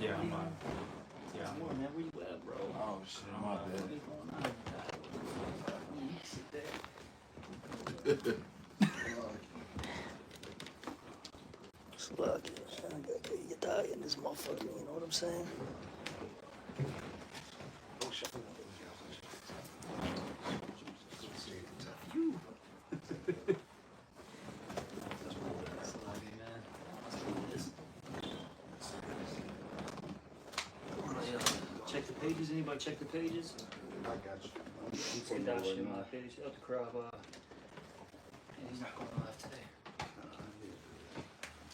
Yeah, I'm on. Yeah, I'm on. Man, where you at, bro? Oh shit, my bad. Sit there. Slug it. You die in this motherfucker, you know what I'm saying? You. Check the pages. Anybody check the pages? I got you. Get that shit on my page. Up the crowd. Yeah, he's not going live today.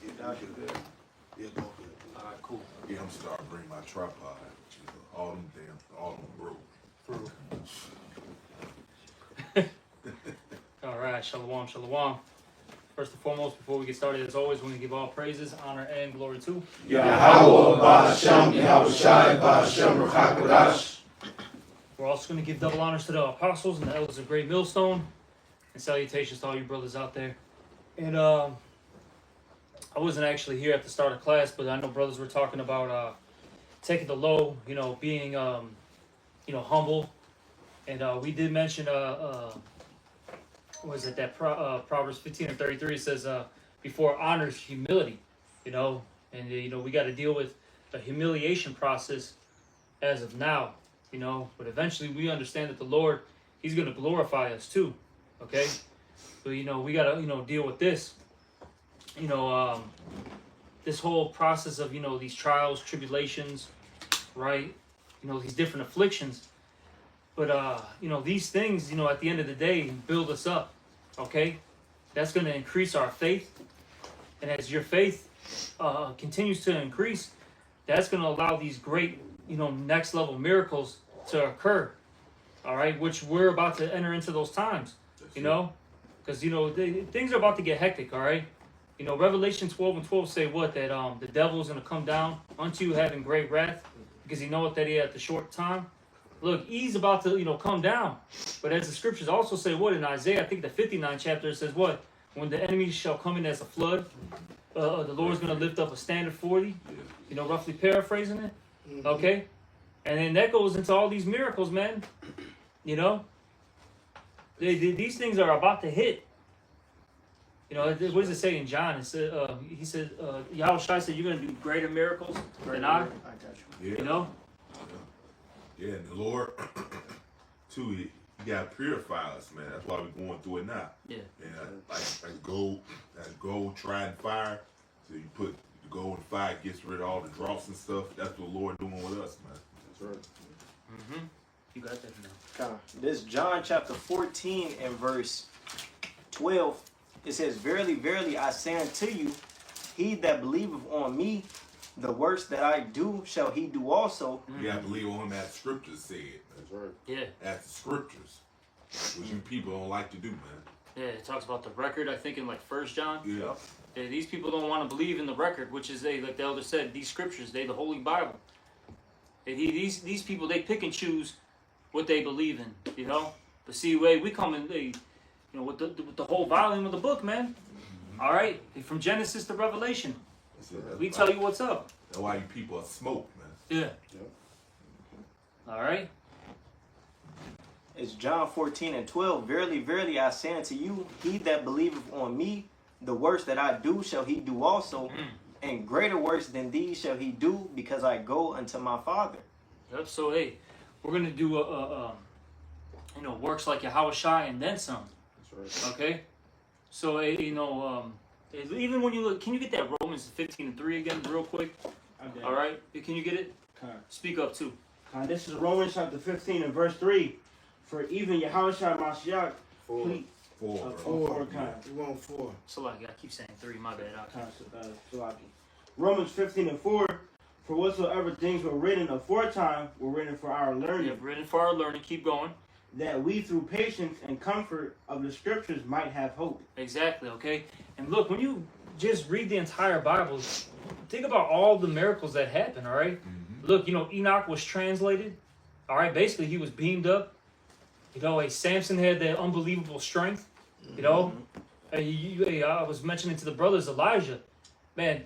Yeah, good. Yeah, go good. Alright, cool. Yeah, I'm starting to bring my tripod. All them broke. Alright, shalom, shalom. First and foremost, before we get started, as always, we're going to give all praises, honor, and glory to Yahweh Ba'Shem, Yahweh Shai Ba'Shem Ruchakodash. We're also going to give double honors to the apostles and the elders of Great Millstone, and salutations to all you brothers out there. And I wasn't actually here at the start of class, but I know brothers were talking about taking the low, being humble, and we did mention was it that Proverbs 15:33 says before honor is humility, and we got to deal with a humiliation process as of now. But eventually we understand that the Lord, He's going to glorify us too, okay? So, we got to, deal with this, this whole process of, these trials, tribulations, right? These different afflictions. But, these things, at the end of the day, build us up, okay? That's going to increase our faith. And as your faith continues to increase, that's going to allow these great, next level miracles to occur, all right? Which we're about to enter into those times, because, things are about to get hectic, all right? Revelation 12:12 say what? That the devil is going to come down unto you having great wrath, because he knoweth that he at the short time. Look, he's about to, come down. But as the scriptures also say what? In Isaiah, I think the 59th chapter, it says what? When the enemy shall come in as a flood, the Lord's going to lift up a standard for thee. Roughly paraphrasing it. Okay? And then that goes into all these miracles, man. These things are about to hit. What does it say in John? It said, he said, Yahweh Shai said, you're going to do greater miracles than I. I got you. Yeah. Yeah, and the Lord, too, he got to purify us, man. That's why we're going through it now. Yeah. And like gold tried in fire. So you put the gold in fire, it gets rid of all the dross and stuff. That's what the Lord doing with us, man. That's right. Mm-hmm. You got that now. This John chapter 14 and verse 12, it says, Verily, verily, I say unto you, he that believeth on me, the works that I do shall he do also. You got to believe on that scriptures said. That's right. Yeah. That's the scriptures, which you people don't like to do, man. Yeah, it talks about the record, I think, in like 1 John. Yeah. These people don't want to believe in the record, which is, like the elder said, these scriptures, the Holy Bible. These people, they pick and choose what they believe in, But see, we come in, with the whole volume of the book, man. All right? From Genesis to Revelation. We tell you what's up. That's why you people are smoked, man. Yeah. Yep. All right? It's John 14 and 12. Verily, verily, I say unto you, he that believeth on me, the works that I do shall he do also, and greater works than these shall he do, because I go unto my Father. Yep. So, we're going to do, works like Yahweh Shai and then some. That's right. Okay? So, even when you look, can you get that Romans 15:3 again real quick? Okay. All right? Can you get it? Okay. Speak up, too. This is Romans chapter 15 and verse 3. For even Yahushua Mashiach, Four. Four, bro. Four. Okay. We want four. So, like, I keep saying 3, my bad. Romans 15 and 4. For whatsoever things were written aforetime were written for our We learning, have written for our learning. Keep going. that we through patience and comfort of the scriptures might have hope. Exactly, okay? And look, when you just read the entire Bible, think about all the miracles that happened, all right? Look, Enoch was translated, all right? Basically, he was beamed up. Samson had that unbelievable strength, I was mentioning to the brothers, Elijah, man,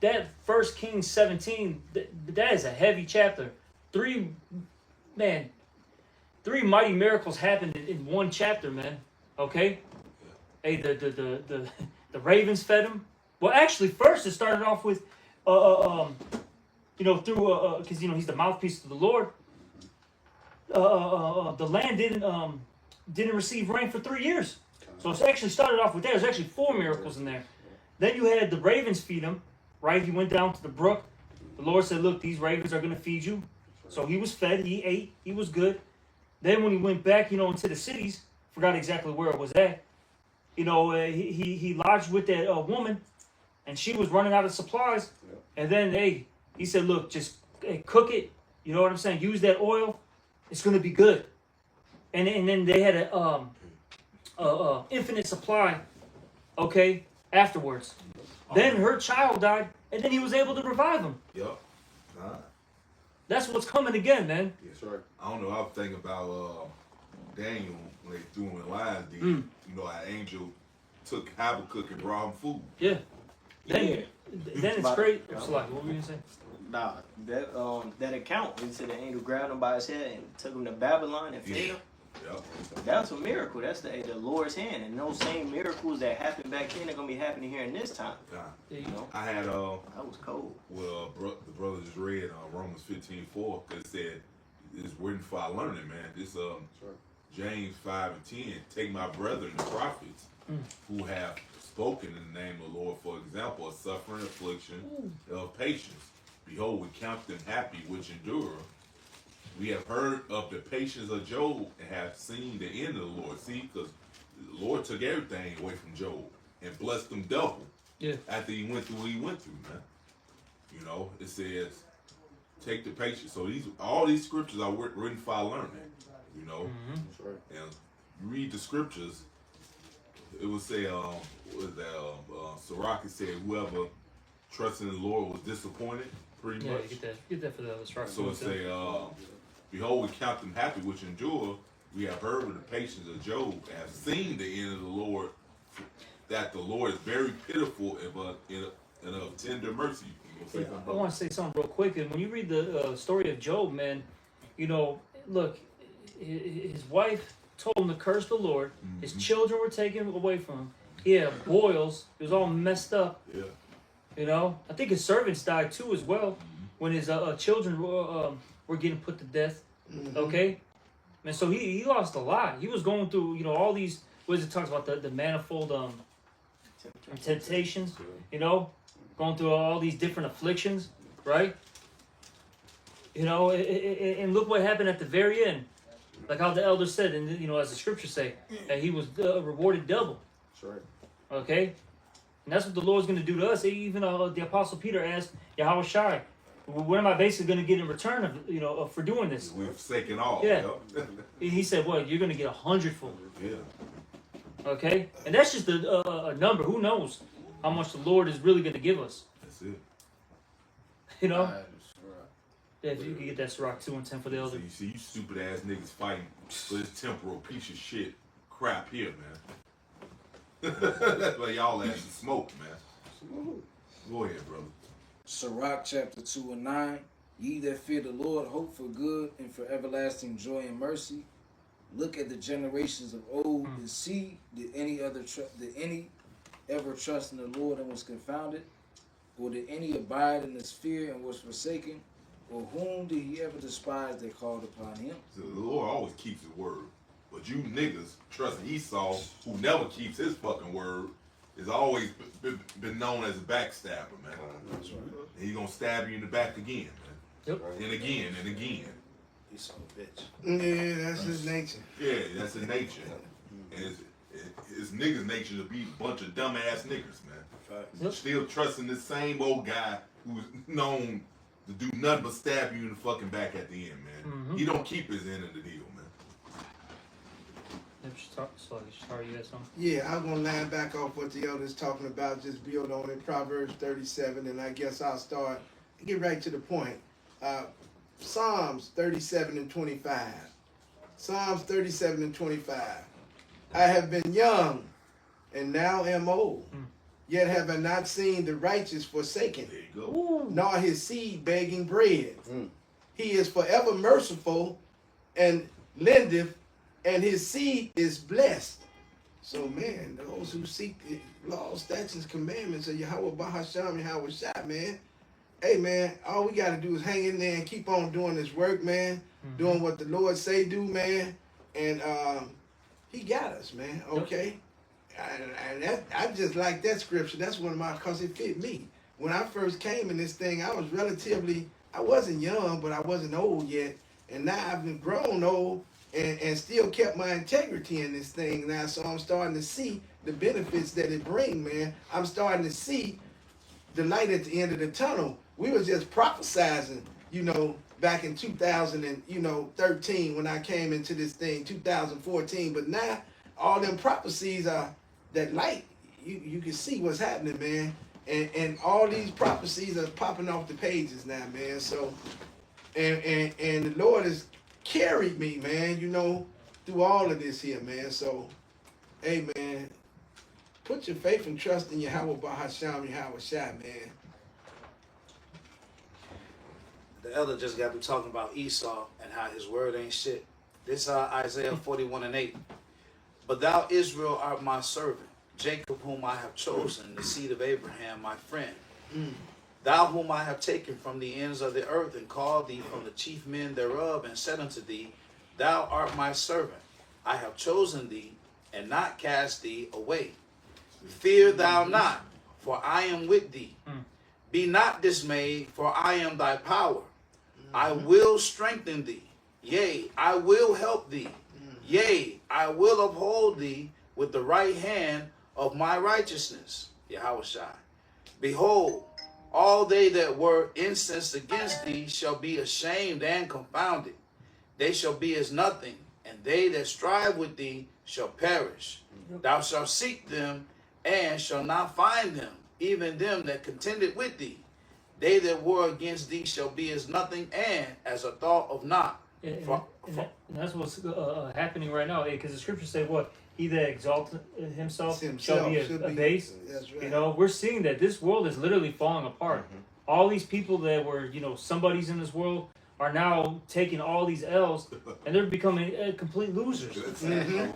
that 1 Kings 17, that is a heavy chapter. Three mighty miracles happened in one chapter, man. Okay? Hey, the ravens fed him. Well, actually, first it started off with, through, because, he's the mouthpiece of the Lord. The land didn't receive rain for 3 years. So it's actually started off with that. There's actually 4 miracles in there. Then you had the ravens feed him, right? He went down to the brook. The Lord said, look, these ravens are going to feed you. So he was fed, he ate, he was good. Then when he went back, into the cities, forgot exactly where it was at, he lodged with that woman, and she was running out of supplies. And then, he said, look, just cook it. You know what I'm saying? Use that oil. It's going to be good. And then they had a infinite supply, okay, afterwards. Then her child died, and then he was able to revive him. Yup. Nah. That's what's coming again, man. That's right. I don't know. I was thinking about Daniel when they threw him in lions. An angel took Habakkuk and brought him food. Yeah. Then it's But- great. It's like, what were you gonna say? Nah, that account, he said the angel grabbed him by his head and took him to Babylon and fed him. Yup. That's a miracle. That's the Lord's hand. And those same miracles that happened back then are going to be happening here in this time. Nah. Yeah, You know? I had That was cold. the brother just read Romans 15:4 because it said it's written for our learning, man. This James 5:10. Take my brethren, the prophets, who have spoken in the name of the Lord, for example, of suffering, affliction, of patience. Behold, we count them happy which endure. We have heard of the patience of Job and have seen the end of the Lord. See, because the Lord took everything away from Job and blessed him double. Yeah. After he went through what he went through, man. It says, take the patience. So all these scriptures are written for our learning. That's right. And you read the scriptures, it would say, Sirach said, whoever trusts in the Lord was disappointed, pretty Yeah, much. get that for the other strike. So it say, behold, we count them happy which endure. We have heard of the patience of Job and have seen the end of the Lord, that the Lord is very pitiful and of tender mercy. I want to say something real quick. And when you read the story of Job, man, look, his wife told him to curse the Lord. His children were taken away from him. He had boils. He was all messed up. Yeah. I think his servants died too as well when his children were getting put to death. Okay, and so he lost a lot. He was going through all these. What is it talks about the manifold temptations? Going through all these different afflictions, right? And look what happened at the very end. Like how the elder said, and as the scriptures say, that he was rewarded double. That's right. Okay, and that's what the Lord's going to do to us. Even the Apostle Peter asked Yahweh Shai, what am I basically going to get in return of for doing this? We've forsaken all. Yeah. Yep. He said, "Well, you're going to get 100-fold." Yeah. Okay, and that's just a number. Who knows how much the Lord is really going to give us? That's it. Yeah, if you could get that Sirach 2 and 10 for the So elder. you see, you stupid ass niggas fighting for this temporal piece of shit crap here, man. That's why y'all ass is smoke, man. Go ahead, brother. Sirach chapter 2 and 9. Ye that fear the Lord hope for good and for everlasting joy and mercy. Look at the generations of old and see did any ever trust in the Lord and was confounded, or did any abide in his fear and was forsaken, or whom did he ever despise that called upon him? So the Lord always keeps his word. But you niggas trusting Esau, who never keeps his fucking word, is always been known as a backstabber, man. That's right. And he gonna stab you in the back again, man. Yep. And again and again. He's a bitch. Yeah, that's his nature. Yeah, that's his nature. And it's niggas' nature to be a bunch of dumbass niggas, man. Yep. Still trusting this same old guy who's known to do nothing but stab you in the fucking back at the end, man. He don't keep his end of the deal, man. Sorry, you had something? Yeah, I'm gonna line back off what the elder's talking about, just build on it. Proverbs 37, and I guess I'll get right to the point. Psalms 37 and 25. Psalms 37 and 25. I have been young and now am old, Yet have I not seen the righteous forsaken, There you go. nor his seed begging bread. Mm. He is forever merciful and lendeth, and his seed is blessed. So, man, those who seek the law, statutes, commandments of Yahweh Bahasham, Yahweh Shai, man, hey, man, all we got to do is hang in there and keep on doing this work, man, doing what the Lord say do, man, and he got us, man, okay? And that, I just like that scripture. That's one of my, because it fit me. When I first came in this thing, I was I wasn't young, but I wasn't old yet. And now I've been grown old and still kept my integrity in this thing now. So I'm starting to see the benefits that it brings, man. I'm starting to see the light at the end of the tunnel. We was just prophesizing, back in 2013 when I came into this thing, 2014. But now all them prophecies are that light. You can see what's happening, man. And all these prophecies are popping off the pages now, man. So, and the Lord has carried me, man, through all of this here, man. So, hey, man, put your faith and trust in Yahweh Bahasham, Yahweh Shai, man. The elder just got to talking about Esau and how his word ain't shit. This Isaiah 41:8. But thou, Israel, art my servant, Jacob whom I have chosen, the seed of Abraham, my friend. Thou whom I have taken from the ends of the earth and called thee from the chief men thereof, and said unto thee, thou art my servant. I have chosen thee and not cast thee away. Fear thou not, for I am with thee. Be not dismayed, for I am thy power. I will strengthen thee. Yea, I will help thee. Yea, I will uphold thee with the right hand of my righteousness. Yahweh Shai. Behold, all they that were incensed against thee shall be ashamed and confounded. They shall be as nothing, and they that strive with thee shall perish. Thou shalt seek them, and shall not find them, even them that contended with thee. They that war against thee shall be as nothing, and as a thought of naught. And that's what's happening right now, because the scriptures say what? He that exalts himself shall be abased. That's right. We're seeing that this world is literally falling apart. All these people that were, somebodies in this world are now taking all these L's, and they're becoming complete losers. And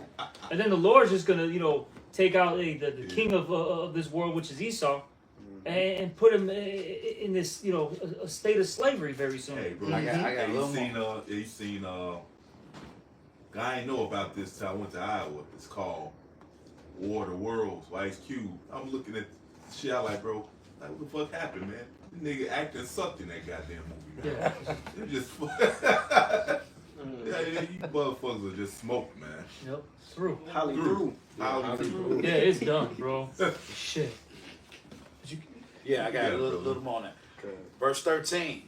then the Lord's just going to, take out the king of this world, which is Esau, and put him in this, a state of slavery very soon. Hey, bro, I got a you little seen, you seen, I ain't know about this till I went to Iowa. It's called War of the Worlds, Ice Cube. I'm looking at the shit, I like, bro, like, what the fuck happened, man? The nigga acting sucked in that goddamn movie, man. Yeah. It just, you motherfuckers are just smoked, man. Yep. Through. Holly through. Through. Yeah, it's done, bro. Shit. Yeah, I got a little more on that. Verse 13.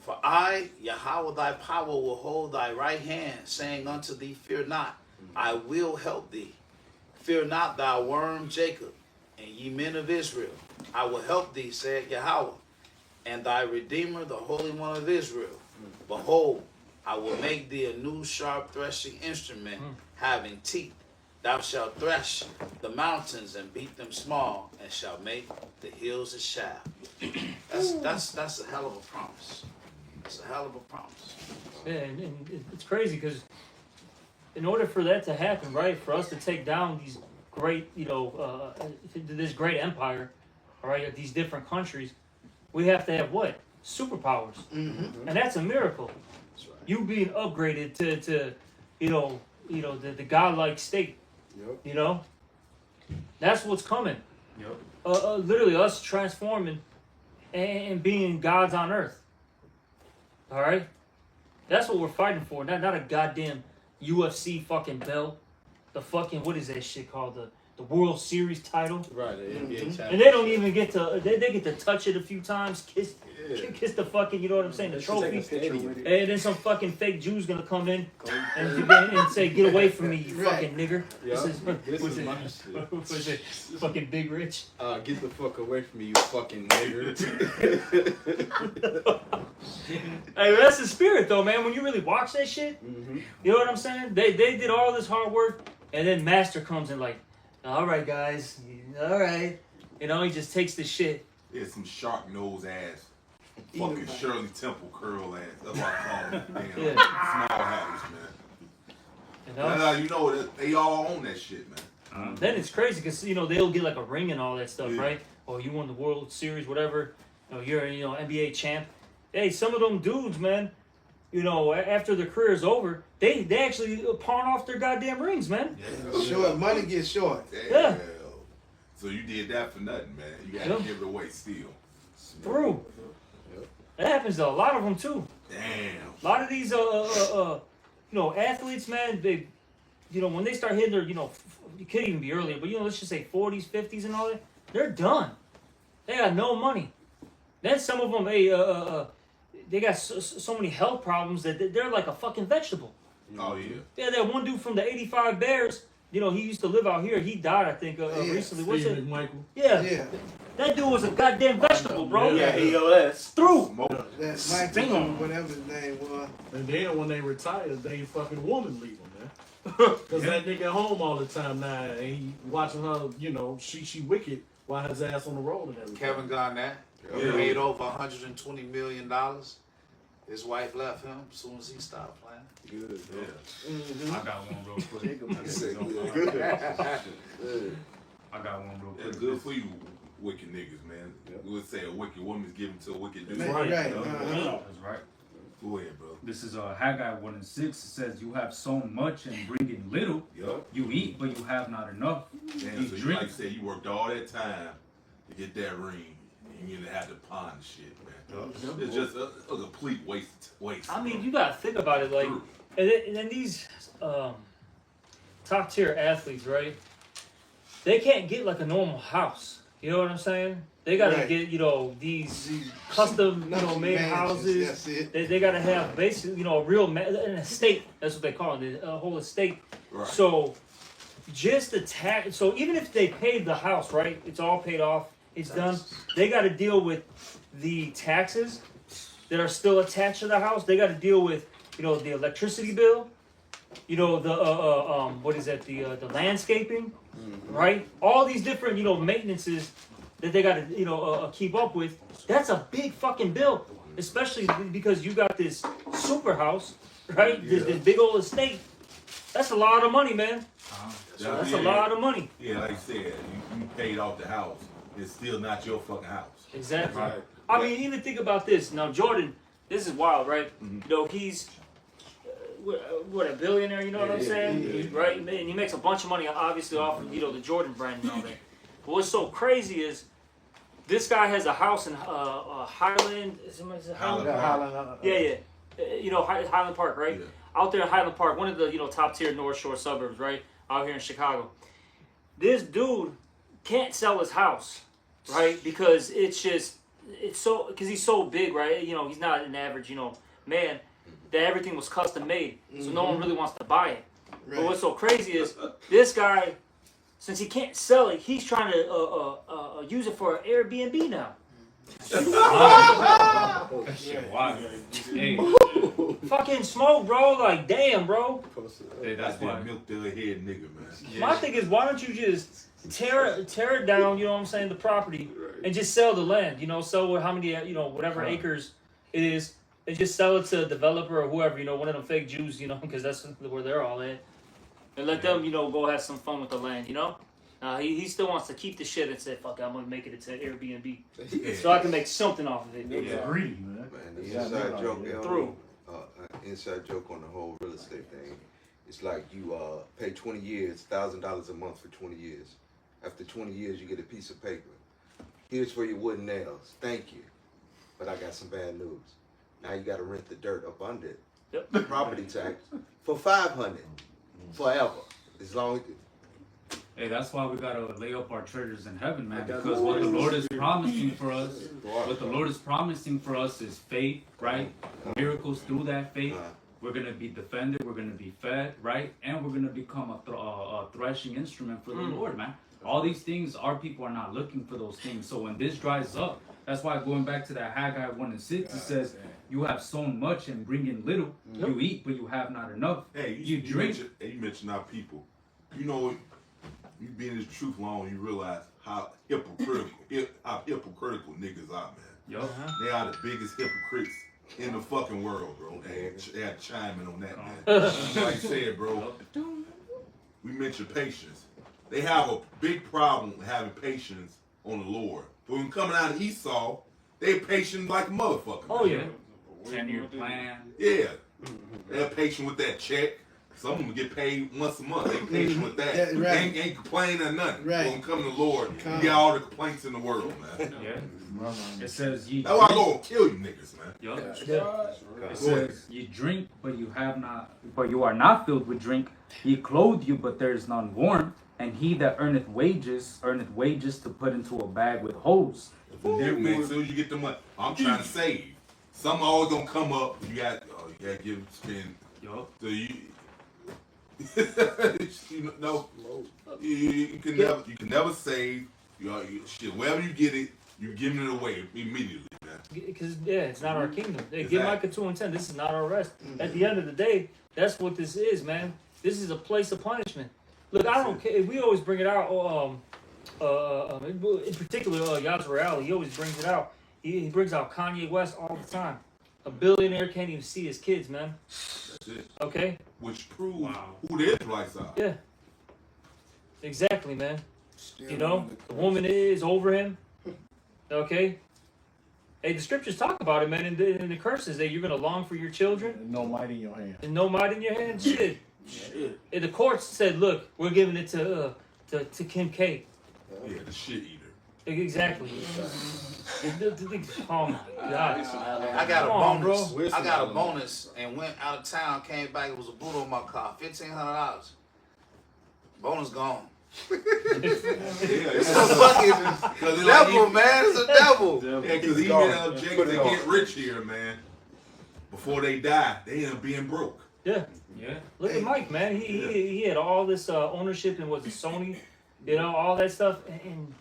For I, Yahweh thy power, will hold thy right hand, saying unto thee, fear not, I will help thee. Fear not, thou worm Jacob, and ye men of Israel. I will help thee, said Yahweh, and thy Redeemer, the Holy One of Israel. Behold, I will make thee a new sharp threshing instrument, having teeth. Thou shalt thresh the mountains and beat them small, and shalt make the hills a shaft. That's a hell of a promise. It's a hell of a promise. Yeah, and it's crazy because in order for that to happen, right, for us to take down these great, this great empire, all right, these different countries, we have to have what? Superpowers. And that's a miracle. That's right. You being upgraded to the godlike state. Yep. That's what's coming. Yep. Literally us transforming and being gods on earth. All right, that's what we're fighting for. Not a goddamn UFC fucking belt. The fucking, what is that shit called? The World Series title. Right, the NBA champion. And they don't even get to they get to touch it a few times, kiss the fucking, you know what I'm saying, the trophy. And then some fucking fake Jews gonna come in and say, get away from me, you fucking nigger. Yeah. This is my shit. What is it? Fucking Big Rich. Get the fuck away from me, you fucking nigger. Hey, that's the spirit though, man. When you really watch that shit, you know what I'm saying? They did all this hard work, and then Master comes in like, all right, guys, all right, You know, he just takes the shit. There's some shark nose ass, Either fucking way. Shirley Temple curl ass. That's what I call them. Damn, Yeah. small habits, man. You That's know? how you know that they all own that shit, man. Then it's crazy because you know they'll get like a ring and all that stuff, Yeah. right? Or you won the World Series, whatever. You're NBA champ. Hey, some of them dudes, man. You know, after their career's over, they actually pawn off their goddamn rings, man. Short money gets short. Yeah. Damn. So you did that for nothing, man. You gotta Yeah. give it away still. Through. That happens to a lot of them too. Damn. A lot of these, athletes, man. They, when they start hitting their, it could even be earlier, but let's just say 40s, 50s, and all that. They're done. They got no money. Then some of them, they got so many health problems that they're like a fucking vegetable. Oh yeah. Yeah, that one dude from the '85 Bears. He used to live out here. He died, I think, recently. What's it? Michael. Yeah. Yeah. That dude was a goddamn vegetable, bro. Yeah. EOS. Through. Smoke. That Michael, whatever his name was. And then when they retired, they fucking woman leave him, man. Because that nigga home all the time now, and he watching her, she wicked while his ass on the road and everything. Kevin Garnett Yeah. made over $120 million. His wife left him as soon as he stopped playing. Good. Yeah. I got one real quick. I got one real That's quick. good for you, wicked niggas, man. We would say a wicked woman's given to a wicked dude. Right. That's Uh-huh. right. Go ahead, bro. This is Haggai 1:6. It says, "You have sown much and bring in little. Yup. You eat, but you have not enough. Damn, You so you drink." like say you worked all that time to get that ring, and you didn't have to pawn shit, man. It's just a complete waste. I mean, you gotta think about it, like, True. and then these top tier athletes, right? They can't get like a normal house. You know what I'm saying? They gotta Right. get these custom made Mansions, houses. That's it. They gotta have basically a real an estate. That's what they call it, a whole estate. Right. So just the tax. So even if they paid the house, right? It's all paid off. It's done. They got to deal with the taxes that are still attached to the house. They got to deal with the electricity bill. The what is that? The landscaping, right? All these different maintenances that they got to keep up with. That's a big fucking bill, especially because you got this super house, right? This big old estate. That's a lot of money, man. That's a lot of money. Yeah, like you said, you paid off the house. It's still not your fucking house. Exactly. Right. I mean, even think about this. Now, Jordan, this is wild, right? He's what, a billionaire. You know what I'm saying? Right? And he makes a bunch of money, obviously, off of the Jordan brand and all that. But what's so crazy is this guy has a house in Highland. Is it Highland? Yeah. Highland Park, right? Yeah. Out there in Highland Park, one of the top tier North Shore suburbs, right? Out here in Chicago. This dude can't sell his house, right? Because because he's so big, right? He's not an average, man. That everything was custom made, so no one really wants to buy it. Right. But what's so crazy is this guy, since he can't sell it, he's trying to use it for Airbnb now. Shit, why? Hey, Fucking smoke, bro. Like, damn, bro. hey, That's that's why. that milk the head nigga, man. My thing is, why don't you just tear it down? You know what I'm saying? The property and just sell the land. Sell how many whatever acres it is, and just sell it to a developer or whoever. One of them fake Jews. Because that's where they're all at, and let them go have some fun with the land. He still wants to keep the shit and say, "Fuck, I'm gonna make it into Airbnb, so I can make something off of it." Yeah. Greedy, man. Man, the inside joke, Through. inside joke on the whole real estate thing. It's like you pay 20 years, $1,000 a month for 20 years. After 20 years, you get a piece of paper. Here's for your wooden nails. Thank you, but I got some bad news. Now you got to rent the dirt up under it. Yep. Property tax for $500 forever, as long as. Hey, that's why we gotta lay up our treasures in heaven, man. Because what the Lord is promising for us, is faith, right? Miracles through that faith. We're gonna be defended. We're gonna be fed, right? And we're gonna become a threshing instrument for the Lord, man. All these things, our people are not looking for those things. So when this dries up, that's why going back to that Haggai 1:6, it says, "You have sown much and bring in little. You eat, but you have not enough. Hey, You drink." You mentioned our people. You been in this truth long, you realize how hypocritical niggas are, man. Yup. They are the biggest hypocrites in the fucking world, bro. And they had to chime in on that, man. Like I said, bro, we mentioned patience. They have a big problem with having patience on the Lord. But when coming out of Esau, they patient like a motherfucker. Oh yeah. 10-year plan. Yeah. They're patient with that check. Some of them get paid once a month. They patient with that. That- right. Ain't complaining or nothing. Right. But when come to the Lord, Come. you got all the complaints in the world, man. Yeah. It says you. That's why I go kill you niggas, man. Yup. Yeah. It says you drink, but you are not filled with drink. He clothed you, but there is none warm. And he that earneth wages to put into a bag with holes. Ooh, man, as soon as you get the money, I'm trying to save. Some always gonna come up. You got to give spend. Yup. So you know, you can never save. Shit, wherever you get it, you giving it away immediately, man. Because it's not our kingdom. Give Exactly. Micah 2:10. This is not our rest. At the end of the day, that's what this is, man. This is a place of punishment. Look, I don't care. We always bring it out. In particular, Yazrael, he always brings it out. He brings out Kanye West all the time. A billionaire can't even see his kids, man. That's it. Okay? Which proves Wow. who the Israelites are. Yeah. Exactly, man. Still You know, on the woman is over him. Okay? Hey, the scriptures talk about it, man. In the curses, that you're going to long for your children No might in your hand. and no might in your hand. Shit. And the courts said, look, we're giving it to Kim K. Yeah, the shit eater. Exactly. Oh my God. I got a Come on, bonus. bro. I got a bonus and went out of town, came back, it was a boot on my car, $1,500. Bonus gone. It's a fucking devil, man. It's a devil. Yeah, because even objects that get rich here, man, before they die, they end up being broke. Yeah. Yeah. Look at Mike, man. He had all this ownership and was it Sony, all that stuff, and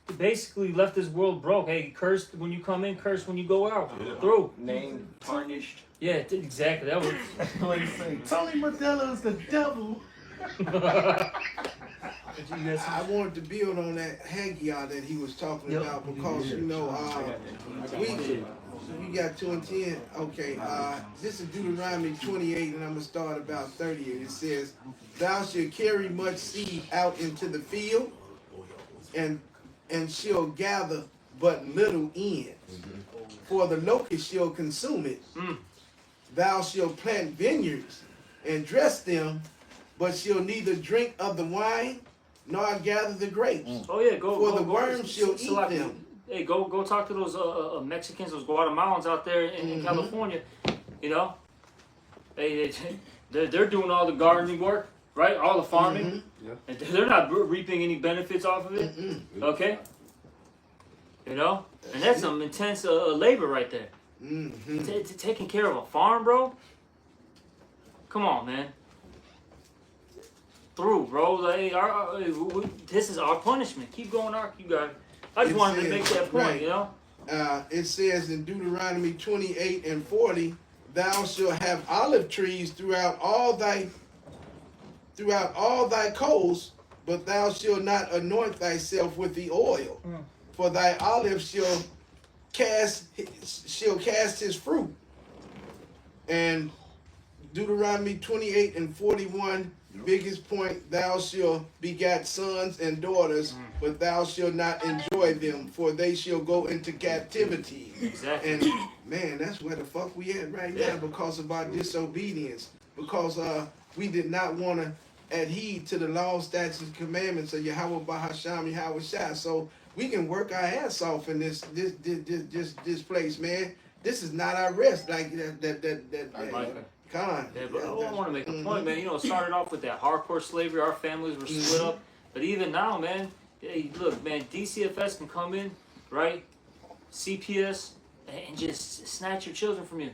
he basically left this world broke. Hey, cursed when you come in, cursed when you go out. Yeah. Through. Name tarnished. Yeah, exactly. That was. What do you say? Tony Modello's the devil. I wanted to build on that Haggai that he was talking about because we got 2 and 10. Okay, this is Deuteronomy 28, and I'm gonna start about 30. It says, "Thou shalt carry much seed out into the field, and shall gather but little in, for the locust shall consume it. Thou shalt plant vineyards and dress them, but shall neither drink of the wine nor gather the grapes. Oh yeah, go. For go, the go, worms shall eat select- them." Hey, go talk to those Mexicans, those Guatemalans out there in California. They're doing all the gardening work, right? All the farming, and they're not reaping any benefits off of it. Okay, and that's some intense labor right there. Taking care of a farm, bro. Come on, man. Through, bro. Like, this is our punishment. Keep going, you guys. I just wanted to make that point, It says in Deuteronomy 28 and 40, "Thou shalt have olive trees throughout all thy coasts, but thou shalt not anoint thyself with the oil, for thy olive shall cast his fruit." And Deuteronomy 28 and 41, biggest point, "Thou shalt begat sons and daughters, but thou shalt not enjoy them, for they shall go into captivity." Exactly. And man, that's where the fuck we at right now because of our disobedience. Because we did not want to adhere to the law, statutes, and commandments of Yahweh Bahasham Yahweh Shah. So we can work our ass off in this place, man. This is not our rest. Like that. Con. Yeah, but I want to make a point, man. It started off with that hardcore slavery. Our families were split up. But even now, man, hey, look, man, DCFS can come in, right? CPS, and just snatch your children from you.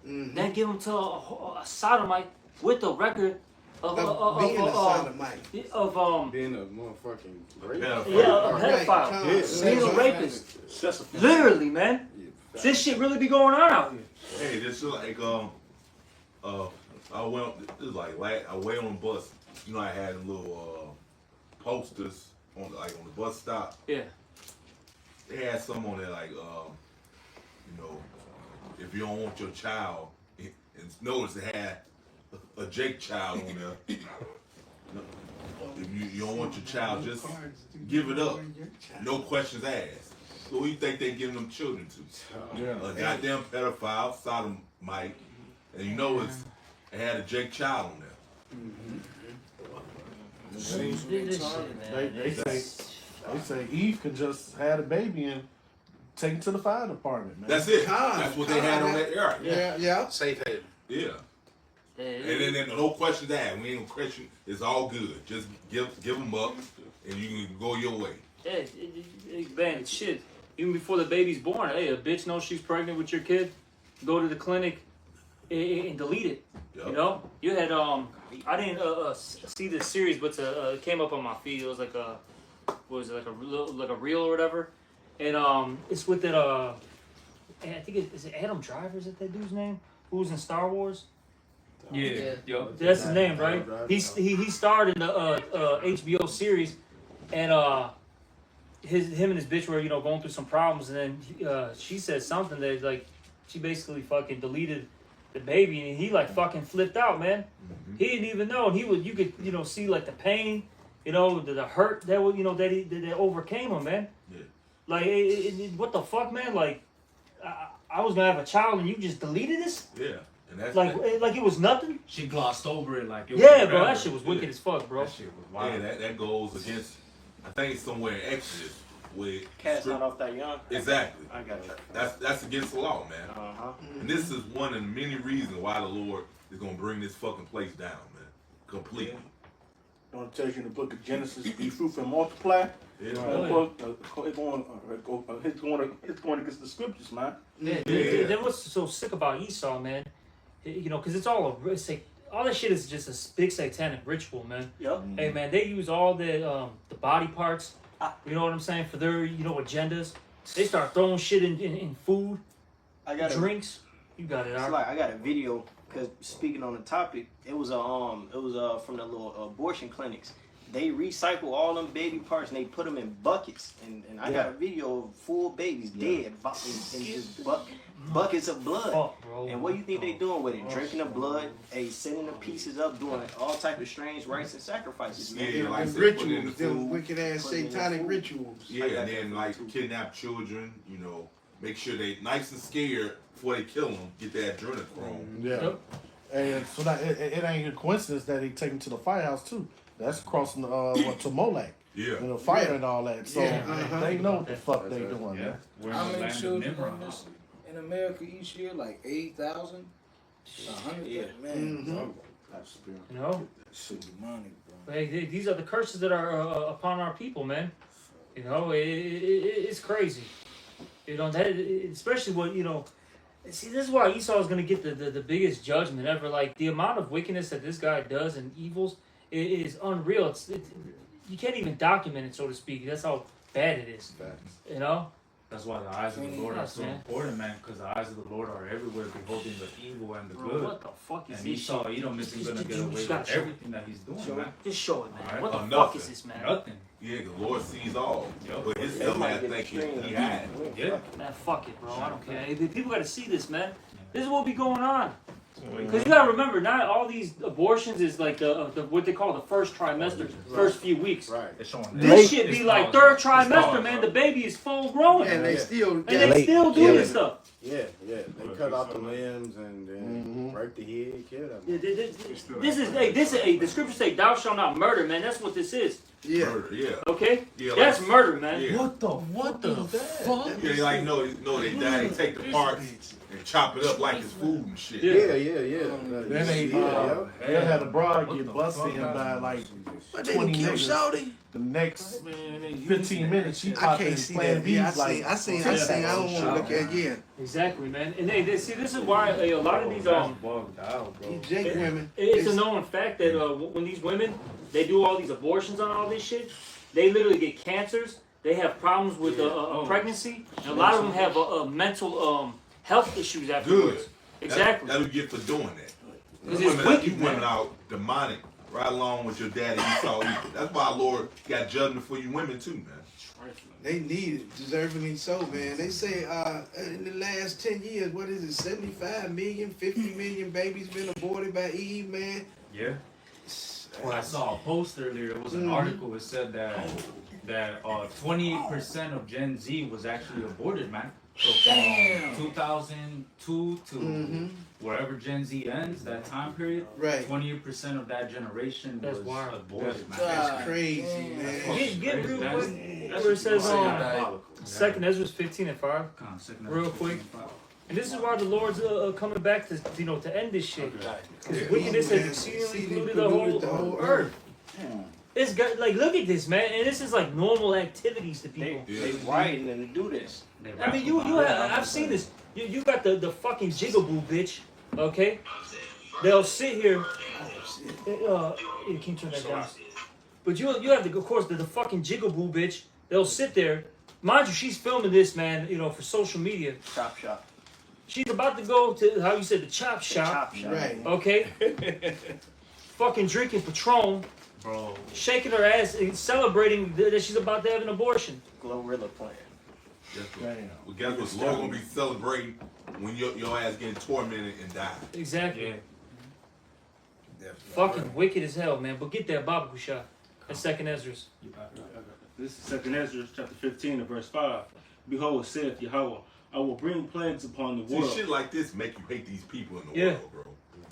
Then give them to a sodomite with a record of being a sodomite. Being a motherfucking rapist. a pedophile, being a rapist. Literally, man. This shit really be going on out here. Hey, this is like I went on the bus. I had little posters on the bus stop. Yeah. They had some on there like, if you don't want your child, and notice they had a Jake child on there. If you don't want your child, just give it up. No questions asked. So who you think they giving them children to? A goddamn pedophile, sodomite, and it had a Jake child on there. They say Eve can just have a baby and take him to the fire department, man. That's it. That's what they had on that area. Yeah. Safe haven. Yeah. And then no questions asked. We ain't gonna question. It's all good. Just give them up, and you can go your way. Yeah, man, shit. Even before the baby's born, hey, a bitch knows she's pregnant with your kid. Go to the clinic and delete it. Yep. You know, you had I didn't see this series, but it came up on my feed. It was like a, what was it, like a reel or whatever, and it's with that I think is it Adam Driver? Is that dude's name? Who was in Star Wars? Yeah. That's his name, right? He starred in the HBO series, and him and his bitch were going through some problems, and then she said something that like she basically fucking deleted the baby, and he like fucking flipped out, man. Mm-hmm. He didn't even know, and you could see like the pain, the hurt that was that overcame him, man. Yeah. Like what the fuck, man? Like I was gonna have a child, and you just deleted this? Yeah. And that's like it was nothing. She glossed over it like it was bro. That shit was wicked as fuck, bro. That shit was wild. Yeah, that goes against. I think it's somewhere in Exodus with cast not off that young. Exactly. I got it. That's against the law, man. And this is one of the many reasons why the Lord is gonna bring this fucking place down, man, completely. Don't tell you in the book of Genesis, be fruitful and multiply. Yeah. It's going against the scriptures, man. Yeah. That was so sick about Esau, man. Because it's all all that shit is just a big satanic ritual, man. Yep. Hey, man, they use all the body parts. You know what I'm saying, for their agendas. They start throwing shit in food, drinks. You got it. It's like I got a video because speaking on the topic, it was from the little abortion clinics. They recycle all them baby parts and they put them in buckets. And I got a video of full babies dead in just buckets of blood. Bro. And what do you think they doing with it? Drinking the blood, sending the pieces up, doing all type of strange rites and sacrifices. Man. Yeah, like rituals, them wicked ass satanic rituals. Yeah, and then like kidnap children. Make sure they nice and scared before they kill them. Get that adrenochrome. Yeah. And so that it ain't a coincidence that they take them to the firehouse too. That's crossing to Molech. Yeah. Fire and all that. So they know what the fuck they doing, man. How many children in America each year? Like 8,000? 100? Yeah. Man. Shit be money, bro. Hey, these are the curses that are upon our people, man. It's crazy. That especially what See, this is why Esau is going to get the biggest judgment ever. Like, the amount of wickedness that this guy does and evils is unreal. You can't even document it, so to speak. That's how bad it is. That's why the eyes of the Lord are so important, man, because the eyes of the Lord are everywhere, beholding the evil and the good. What the fuck is and this Esau, Edom isn't going to get away with everything that he's doing, man. Just show it, man. Right. What the fuck is this, man? Nothing. Yeah, the Lord sees all. But his stuff, I think he had. Yeah. Man, fuck it, bro. I don't care. People got to see this, man. This is what be going on. Because you gotta remember, not all these abortions is like the what they call the first trimester, first few weeks. Right. This shit be like third trimester, man. The baby is full grown, and they still do this stuff. Yeah. They cut off the limbs and then break the head, kill them. The scriptures say, "Thou shalt not murder," man. That's what this is. Yeah. Murder, yeah. Okay. Yeah, that's murder, man. Yeah. What the fuck? Yeah, like no, they die. They take the parts and chop it up like it's food and shit. Yeah. Then they had a broad get busted in by like 20 niggas. The next 15 minutes, she I popped in can't see playing that. beats like. I seen. I don't want to look at again. Exactly, man. And they see, this is why a lot of these These Jake women. It's a known fact that when these women they do all these abortions on all this shit, they literally get cancers. They have problems with pregnancy, and a lot of them have mental health issues afterwards. Good. Exactly. That'll get for doing that. Because it's wicked, These women out demonic right along with your daddy Esau Edom. That's why our Lord got judgment for you women too, man. They need it, deservingly so, man. They say in the last 10 years, what is it, 75 million, 50 million babies been aborted by Eve, man. Yeah. Well, I saw a post earlier. It was an article. It said that 28% of Gen Z was actually aborted, man. So from 2002 to wherever Gen Z ends, that time period, Right. 28% of that generation That's was wild. aborted, man. That's crazy, man. Get real That's- quick where it says Second Ezra 15:5. Real quick. And this is why the Lord's coming back to to end this shit. Because wickedness has exceedingly polluted the whole earth. It's got look at this, man, and this is like normal activities to people. They writing and do this. I mean, I've seen this. You got the fucking jigaboo bitch, okay? They'll sit here. You can't turn that down. But you have of course the fucking jigaboo bitch. They'll sit there. Mind you, she's filming this, man. For social media. Chop shop. She's about to go to how you said the chop shop. Chop shop. Right. Okay. Fucking drinking Patron, Bro. shaking her ass and celebrating that she's about to have an abortion. Glorilla plan. Well, guess what? The Lord gonna be celebrating when your ass getting tormented and die. Exactly. Yeah. Fucking wicked as hell, man. But get that Bible shot. That's Second Ezra's. This is 2 Ezra chapter 15 and verse 5. Behold, saith Yahweh, I will bring plagues upon the See, world. shit like this make you hate these people in the Yeah. world,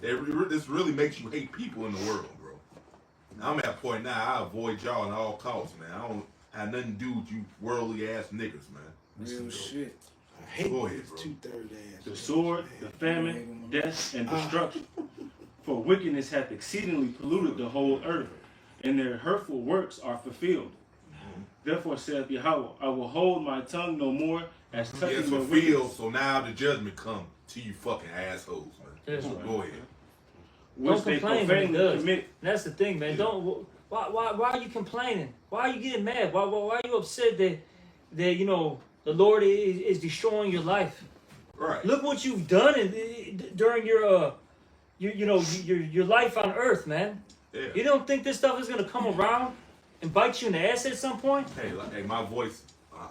bro. This really makes you hate people in the world, bro. I'm at a point now, I avoid y'all at all costs, man. I don't have nothing to do with you worldly ass niggas, man. Real shit. I hate Go ahead, this bro. 2/3 ass. The sword, the famine, death, and destruction. For wickedness hath exceedingly polluted the whole earth, and their hurtful works are fulfilled. Therefore saith Yahweh, I will hold my tongue no more as Yes, touching their fulfilled, wickedness, so now the judgment come to you fucking assholes, man. That's right. Go ahead. which Don't they complain when he profanely does. commit. And that's the thing, man. Don't. Why are you complaining? Why are you getting mad? Why are you upset that the Lord is destroying your life? Right. Look what you've done during your life on Earth, man. Yeah. You don't think this stuff is gonna come around and bite you in the ass at some point? Hey, my voice, I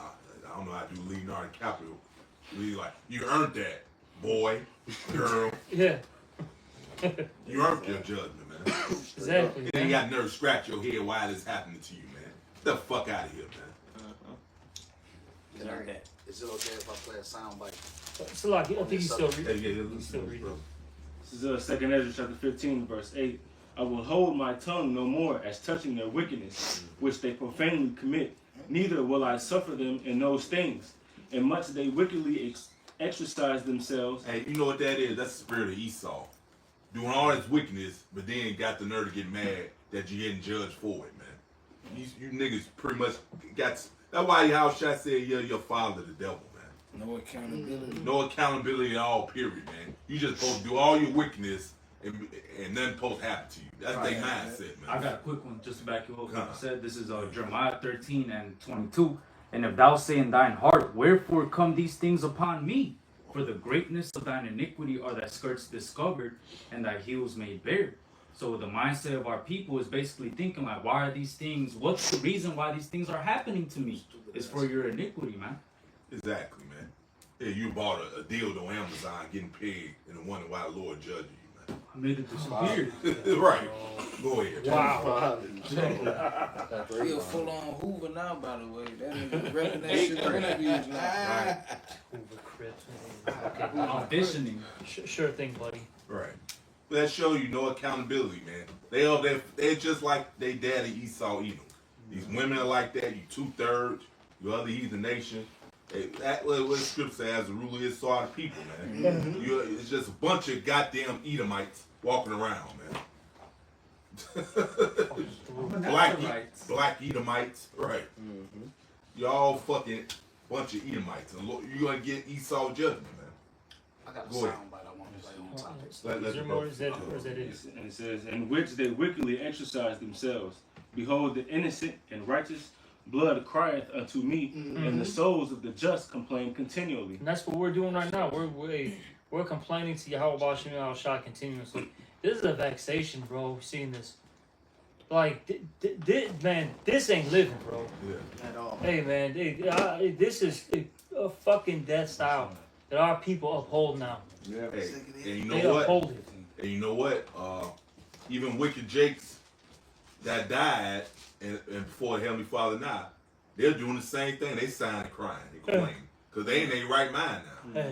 don't know how to do Leonardo DiCaprio. Really like, you earned that, boy, girl. Yeah. You earned your judgment, man. Exactly. You ain't got nerve to scratch your head why this happening to you, man. Get the fuck out of here, man. Is it okay if I play a sound bite? It's a lot. I think he's still Hey, reading. yeah, Still reading. bro. This is 2 Ezra chapter 15 verse 8. I will hold my tongue no more as touching their wickedness, which they profanely commit. Neither will I suffer them in those things. And much they wickedly exercise themselves. Hey, you know what that is? That's the spirit of Esau. Doing all this wickedness, but then got the nerve to get mad that you're getting judged for it, man. You niggas pretty much got... That's why Yahushua said you're your father, the devil, man. No accountability. No accountability at all, period, man. You just supposed to do all your wickedness and nothing supposed to happen to you. That's their mindset, man. I got a quick one just to back you up. Like Uh-huh. I said, this is Jeremiah 13 and 22. And if thou say in thine heart, wherefore come these things upon me? For the greatness of thine iniquity are thy skirts discovered, and thy heels made bare. So the mindset of our people is basically thinking like, why are these things? What's the reason why these things are happening to me? It's for your iniquity, man. Exactly, man. Yeah, you bought a dildo on Amazon getting paid and wondering why the Lord judged you, I made it disappear. man. Right. Go ahead. Wow. He a full on Hoover now, by the way. That nigga repping that shit in interviews now. Right. Hoover Crips. Okay. Auditioning. Sure thing, buddy. Right. That show you no accountability, man. They're just like they daddy Esau Edom. These women are like that. You 2/3. You other heathen nation. What the scripture says, the ruler is so the people, man. It's just a bunch of goddamn Edomites walking around, man. black Edomites, right? You all fucking bunch of Edomites, and you're gonna get Esau judgment, man. I got a Go ahead. sound bite I want to play on top. Is there more? Is that it? And it says, in which they wickedly exercise themselves. Behold, the innocent and righteous blood crieth unto me, and the souls of the just complain continually. And that's what we're doing right now. We're complaining to Yahweh Bashim Al Shah continuously. This is a vexation, bro. Seeing this, Like, man, this ain't living, bro. Yeah. At all. Hey, man, this is a fucking death style that our people uphold now. Yeah. Hey, and you They know what? uphold it. And you know what? Even Wicked Jakes that died and before Heavenly Father now, they're doing the same thing. They sign crying, they complain. Because they in their right mind now. Man,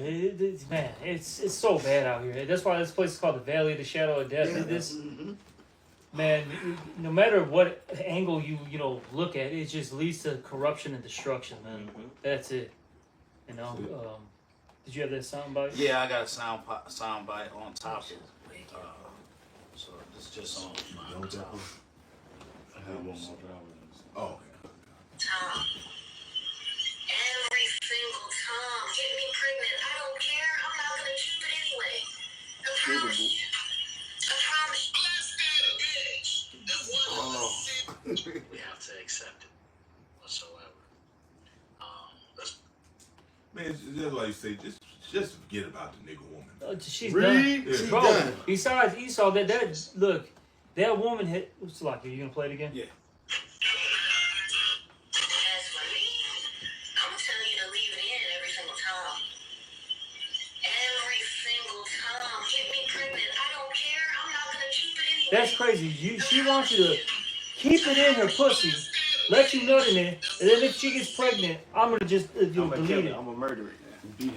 it's so bad out here. That's why this place is called the Valley of the Shadow of Death. This, man, no matter what angle you look at, it just leads to corruption and destruction, man. That's it. You know. Did you have that sound bite? Yeah, I got a sound bite on top of it. So it's just on my top. I have one more driver. Oh. Tom. Every single time. Get me pregnant. I don't care. I'm not gonna keep it anyway. I promise you. I promise you. We have to accept it whatsoever. Man, that's why you say just forget about the nigga woman. She's Read. done. She's Bro, done. besides Esau, that woman hit. What's like? Are you gonna play it again? Yeah. As for me, I'm gonna tell you to leave it in every single time. Every single time. Get me pregnant. I don't care. I'm not gonna keep it anyway. That's crazy. She wants you to keep it in her pussy, let you nut in it, and then if she gets pregnant, I'm gonna just delete it. I'm gonna murder it.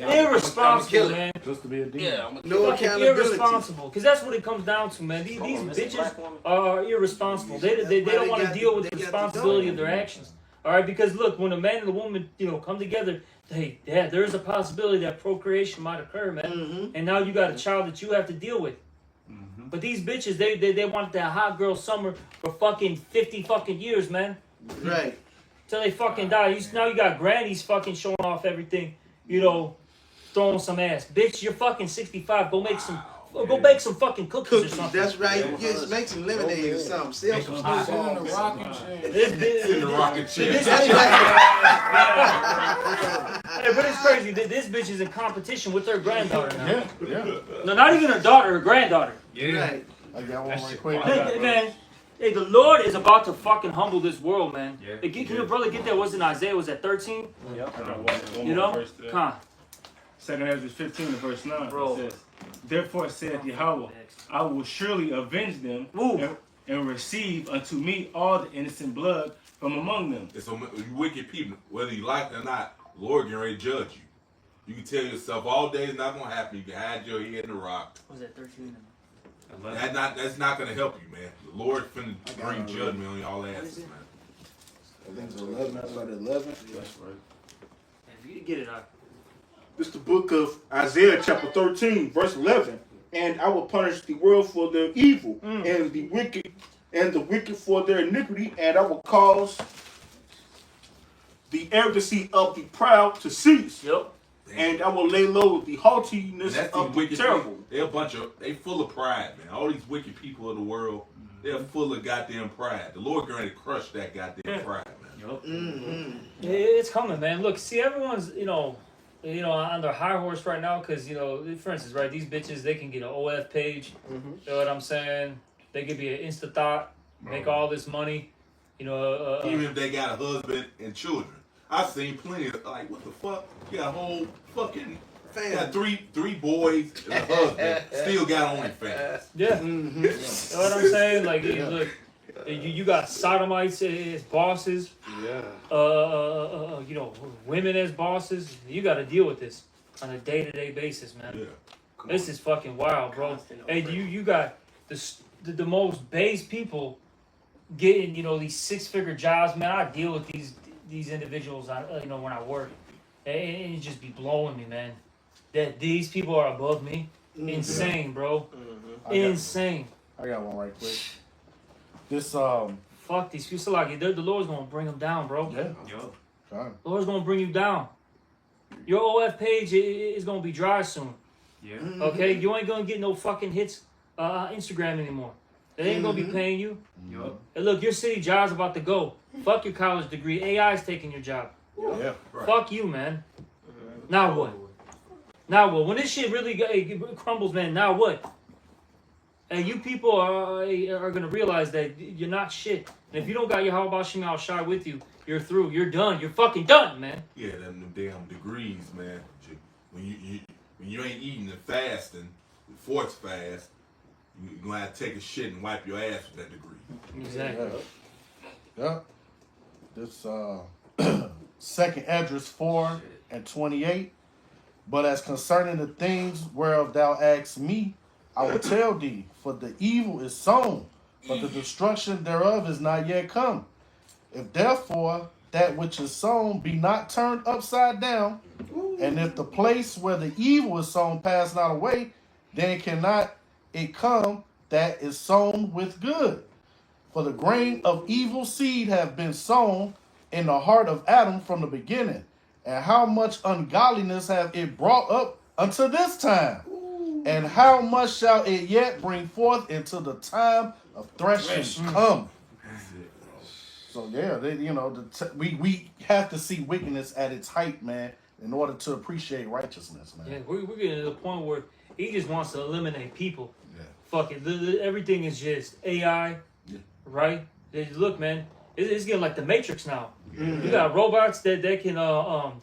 Irresponsible, man. Just to be a demon. Yeah, I'm No Fucking accountability. irresponsible, because that's what it comes down to, man. These bitches are irresponsible. They don't want to deal with the responsibility of their actions. All right, because look, when a man and a woman, come together, hey, yeah, there is a possibility that procreation might occur, man. And now you got a child that you have to deal with. But these bitches, they want that hot girl summer for fucking 50 fucking years, man. Right. Till they fucking die. Now you got grannies fucking showing off everything, throwing some ass. Bitch, you're fucking 65. Go make some fucking cookies or Cookies. something. That's right. Just make some lemonade or something. Sell some Sit stuff. in the rocking chair. In the rocket chair. Hey, but it's crazy. This bitch is in competition with her granddaughter now. Yeah. No, not even her daughter, her granddaughter. Right. I got one right quick. Hey, man, hey, the Lord is about to fucking humble this world, man. Yeah. Hey, can your brother get that? Was in Isaiah? Was that 13? I got one You more know? verse there. Come on. 2 Ezra 15 and verse 9. Bro. It says, therefore saith Yahweh, I will surely avenge them and receive unto me all the innocent blood from among them. And so you wicked people, whether you like it or not, the Lord getting ready to judge you. You can tell yourself all day it's not gonna happen. You can hide your head in the rock. Was that 13? That's not gonna help you, man. The Lord finna bring judgment on y'all asses, man. I think it's 11. That's about 11. That's right. If you get it out. This is the book of Isaiah chapter 13, verse 11. And I will punish the world for their evil, and the wicked for their iniquity, and I will cause the arrogancy of the proud to cease. Yep. And I will lay low the haughtiness That's of these the wicked terrible. people. They full of pride, man. All these wicked people of the world, they're full of goddamn pride. The Lord going to crush that goddamn pride, man. It's coming, man. Look, see, everyone's, on their high horse right now because, for instance, right, these bitches, they can get an OF page. You know what I'm saying? They could be an Insta thought, make all this money. Even if they got a husband and children. I've seen plenty of, like, what the fuck? You got a whole fucking, got three boys and a husband, still got OnlyFans. Yeah. You know what I'm saying? Like, look, you got sodomites as bosses. Yeah. Women as bosses. You got to deal with this on a day-to-day basis, man. Yeah. This is fucking wild, bro. Hey, you got the most base people getting, these six-figure jobs, man. I deal with these individuals, when I work, and it just be blowing me, man. That these people are above me. Insane, bro. Insane. I got one right quick. This Fuck these people. So like, the Lord's gonna bring them down, bro. Yeah. Yo. Fine. The Lord's gonna bring you down. Your OF page is gonna be dry soon. Yeah. Okay, you ain't gonna get no fucking hits Instagram anymore. They ain't gonna be paying you. Yo. And look, your city job's about to go. Fuck your college degree. AI's taking your job. Yeah. Right. Fuck you, man. Now what? Now what? When this shit really crumbles, man, now what? And you people are gonna realize that you're not shit. And if you don't got your Yahweh Shema Shai with you, you're through. You're done. You're fucking done, man. Yeah, them damn degrees, man. When you ain't eating and fasting, force fast, you're gonna have to take a shit and wipe your ass with that degree. Exactly. Yep. This second Esdras 4:28. But as concerning the things whereof thou asked me, I will tell thee, for the evil is sown, but the destruction thereof is not yet come. If therefore that which is sown be not turned upside down, and if the place where the evil is sown pass not away, then cannot it come that is sown with good. For the grain of evil seed have been sown in the heart of Adam from the beginning, and how much ungodliness have it brought up unto this time? And how much shall it yet bring forth until the time of threshing come? So yeah, we have to see wickedness at its height, man, in order to appreciate righteousness, man. Yeah, we're getting to the point where he just wants to eliminate people. Yeah. Fuck it. Everything is just AI, right? Look, man, it's getting like the Matrix now. You got robots that can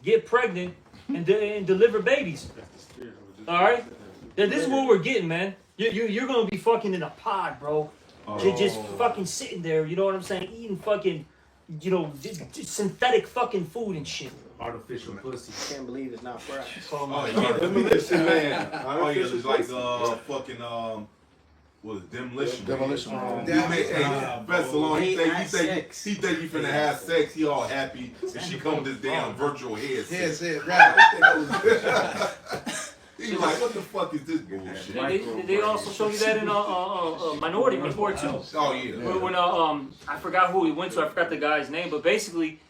get pregnant and deliver babies. All right? This is what we're getting, man. You're going to be fucking in a pod, bro. Just fucking sitting there, you know what I'm saying? Eating fucking, just synthetic fucking food and shit. Artificial pussy. Can't believe it's not fried. Demolition Man. It's like fucking what is it, Demolition Man. Demolition Man. Professor Long, he think you finna have sex, he all happy, and she come with this damn virtual headset. Right. He's like, what the fuck is this bullshit? They also show you that in a Minority Report too. Oh yeah. When I forgot who he went to, I forgot the guy's name, but basically,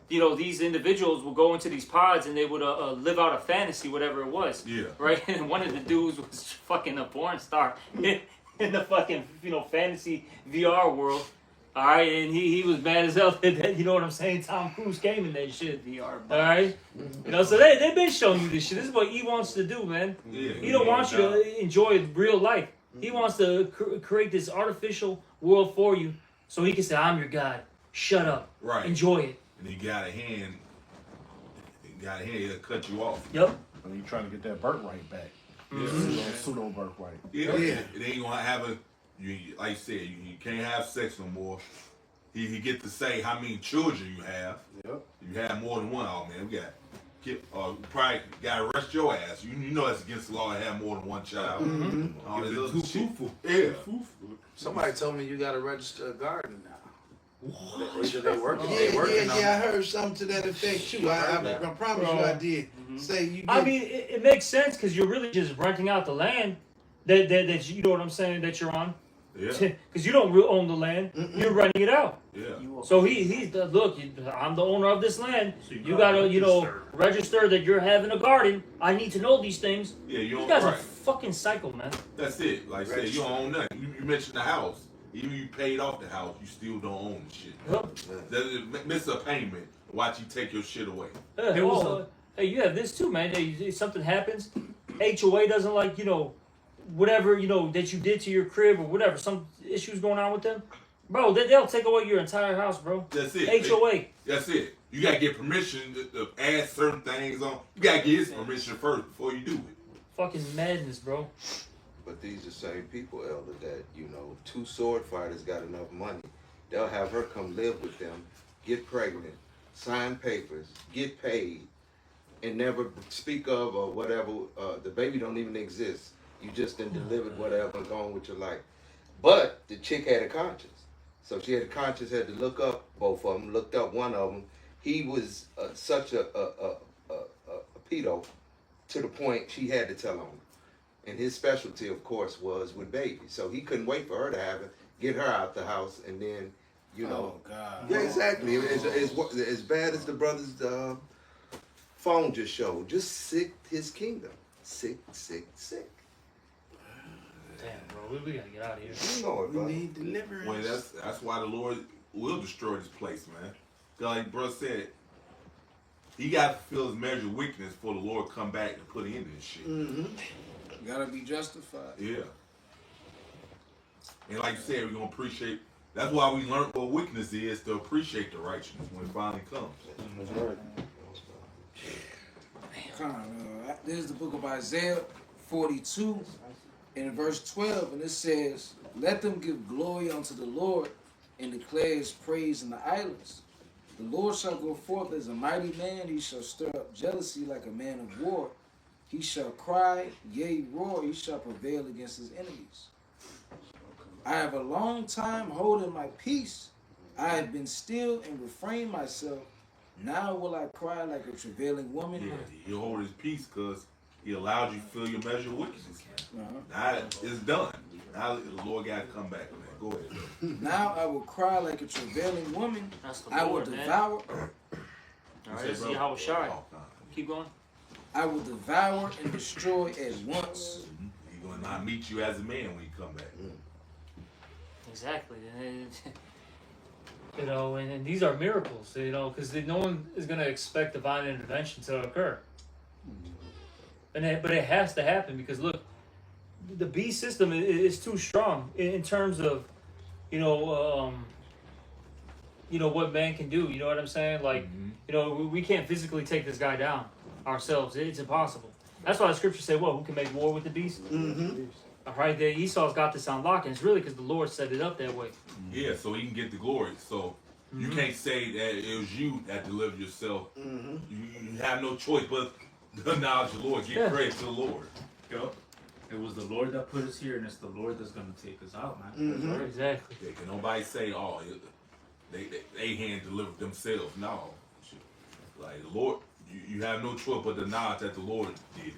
these individuals will go into these pods and they would live out a fantasy, whatever it was. Yeah. Right? And one of the dudes was fucking a porn star in the fucking, fantasy VR world. All right, and he was mad as hell that, you know what I'm saying, Tom Cruise came in that shit. VR. All right? So they've been showing you this shit. This is what he wants to do, man. Yeah, he don't want you to enjoy real life. He wants to create this artificial world for you so he can say, I'm your God. Shut up. Right. Enjoy it. And he got a hand, he'll cut you off. Yep. And you trying to get that birthright back. Pseudo birthright. Yeah. It ain't gonna have like you said, you can't have sex no more. He get to say how many children you have. Yep. You have more than one. Oh man, we probably gotta arrest your ass. You know that's against the law to have more than one child. All this other shit. Yeah. Somebody told me you got to register a garden now. Yeah, I heard something to that effect too. I promise you I did. Say you did. I mean, it makes sense because you're really just renting out the land that you know what I'm saying, that you're on. Yeah. Because you don't own the land, you're renting it out. Yeah. So he's look, I'm the owner of this land. So you gotta register that you're having a garden. I need to know these things. Yeah, you guys are fucking psycho, man. That's it. Like I said, you don't own nothing. You mentioned the house. Even you paid off the house, you still don't own the shit. Miss a payment, watch you take your shit away. Hey, you have this too, man. Hey, something happens, HOA doesn't like, whatever, that you did to your crib or whatever, some issues going on with them. Bro, they'll take away your entire house, bro. That's it. HOA. That's it. You gotta get permission to add certain things on. You gotta get his permission first before you do it. Fucking madness, bro. But these are the same people, Elder, that, two sword fighters got enough money. They'll have her come live with them, get pregnant, sign papers, get paid, and never speak of or whatever. The baby don't even exist. You just done delivered whatever and gone with your life. But the chick had a conscience. So she had a conscience, had to look up both of them, looked up one of them. He was such a pedo to the point she had to tell on him. And his specialty, of course, was with babies. So he couldn't wait for her to have it, get her out the house, and then, Oh, God. Yeah, exactly. It's as bad as the brother's phone just showed. Just sick his kingdom. Sick. Damn, bro, we gotta get out of here. You know it, brother. We need deliverance. Well, that's why the Lord will destroy this place, man. Like bro said, he got to feel his measure of weakness before the Lord come back and put an end to this shit. Gotta be justified. Yeah. And like you said, we're gonna appreciate. That's why we learned what weakness is, to appreciate the righteousness when it finally comes. That's right. This is the book of Isaiah 42 in verse 12, and it says, "Let them give glory unto the Lord and declare his praise in the islands. The Lord shall go forth as a mighty man, he shall stir up jealousy like a man of war. He shall cry, yea, roar, he shall prevail against his enemies. I have a long time holding my peace. I have been still and refrained myself. Now will I cry like a travailing woman." Yeah, he hold his peace because he allowed you to feel your measure of wickedness. Now it's done. Now the Lord got to come back, man. Go ahead. Now I will cry like a travailing woman. The I will Lord, man. devour. All right, let's see how shy. Keep going. I will devour and destroy at once. He's going to not meet you as a man when you come back. Exactly. You know, and these are miracles, you know, because no one is going to expect divine intervention to occur. But it has to happen because, look, the beast system is too strong in terms of, you know, what man can do. You know what I'm saying? Like, you know, we can't physically take this guy down ourselves. It's impossible. That's why the scripture said, "What? Who can make war with the beast?" Mm-hmm. All right, there Esau's got this on lock, and it's really because the Lord set it up that way. Yeah, so he can get the glory. So you can't say that it was you that delivered yourself. You have no choice but to acknowledge the Lord. Give credit to the Lord. Yep. It was the Lord that put us here, and it's the Lord that's going to take us out, man. That's right, exactly. Yeah, can nobody say, "Oh, they hand delivered themselves"? No, like the Lord, you have no choice but to acknowledge that the Lord did it.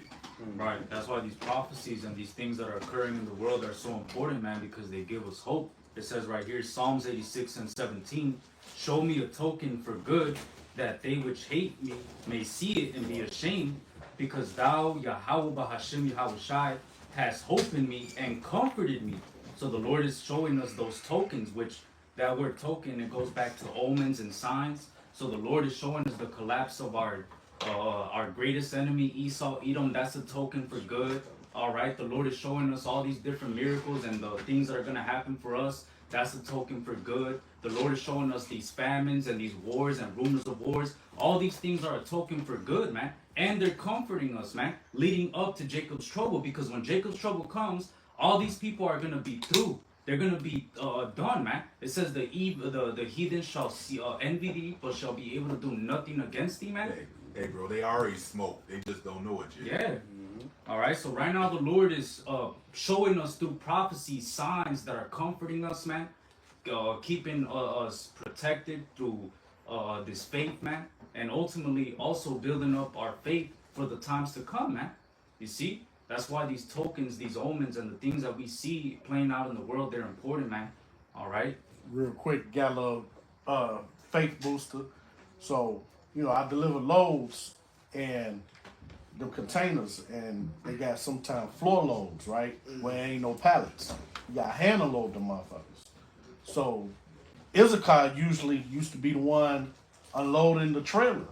Right. That's why these prophecies and these things that are occurring in the world are so important, man, because they give us hope. It says right here, Psalms 86 and 17, "Show me a token for good, that they which hate me may see it and be ashamed, because thou, Yahweh Bahashim Yahushai, hast hope in me and comforted me." So the Lord is showing us those tokens, which that word token, it goes back to omens and signs. So the Lord is showing us the collapse of our greatest enemy, Esau, Edom. That's a token for good. All right, the Lord is showing us all these different miracles and the things that are going to happen for us. That's a token for good. The Lord is showing us these famines and these wars and rumors of wars. All these things are a token for good, man. And they're comforting us, man, leading up to Jacob's trouble. Because when Jacob's trouble comes, all these people are going to be through. They're going to be done, man. It says the heathen shall see envy thee, but shall be able to do nothing against thee, man. Hey, bro, they already smoked. They just don't know it yet. Yeah. All right. So right now the Lord is showing us through prophecy signs that are comforting us, man, keeping us protected through this faith, man, and ultimately also building up our faith for the times to come, man. You see, that's why these tokens, these omens, and the things that we see playing out in the world, they're important, man. All right. Real quick, got a little faith booster. So, you know, I deliver loads and the containers, and they got sometimes floor loads, right? Where ain't no pallets. You got to hand load them motherfuckers. So Issachar usually used to be the one unloading the trailer.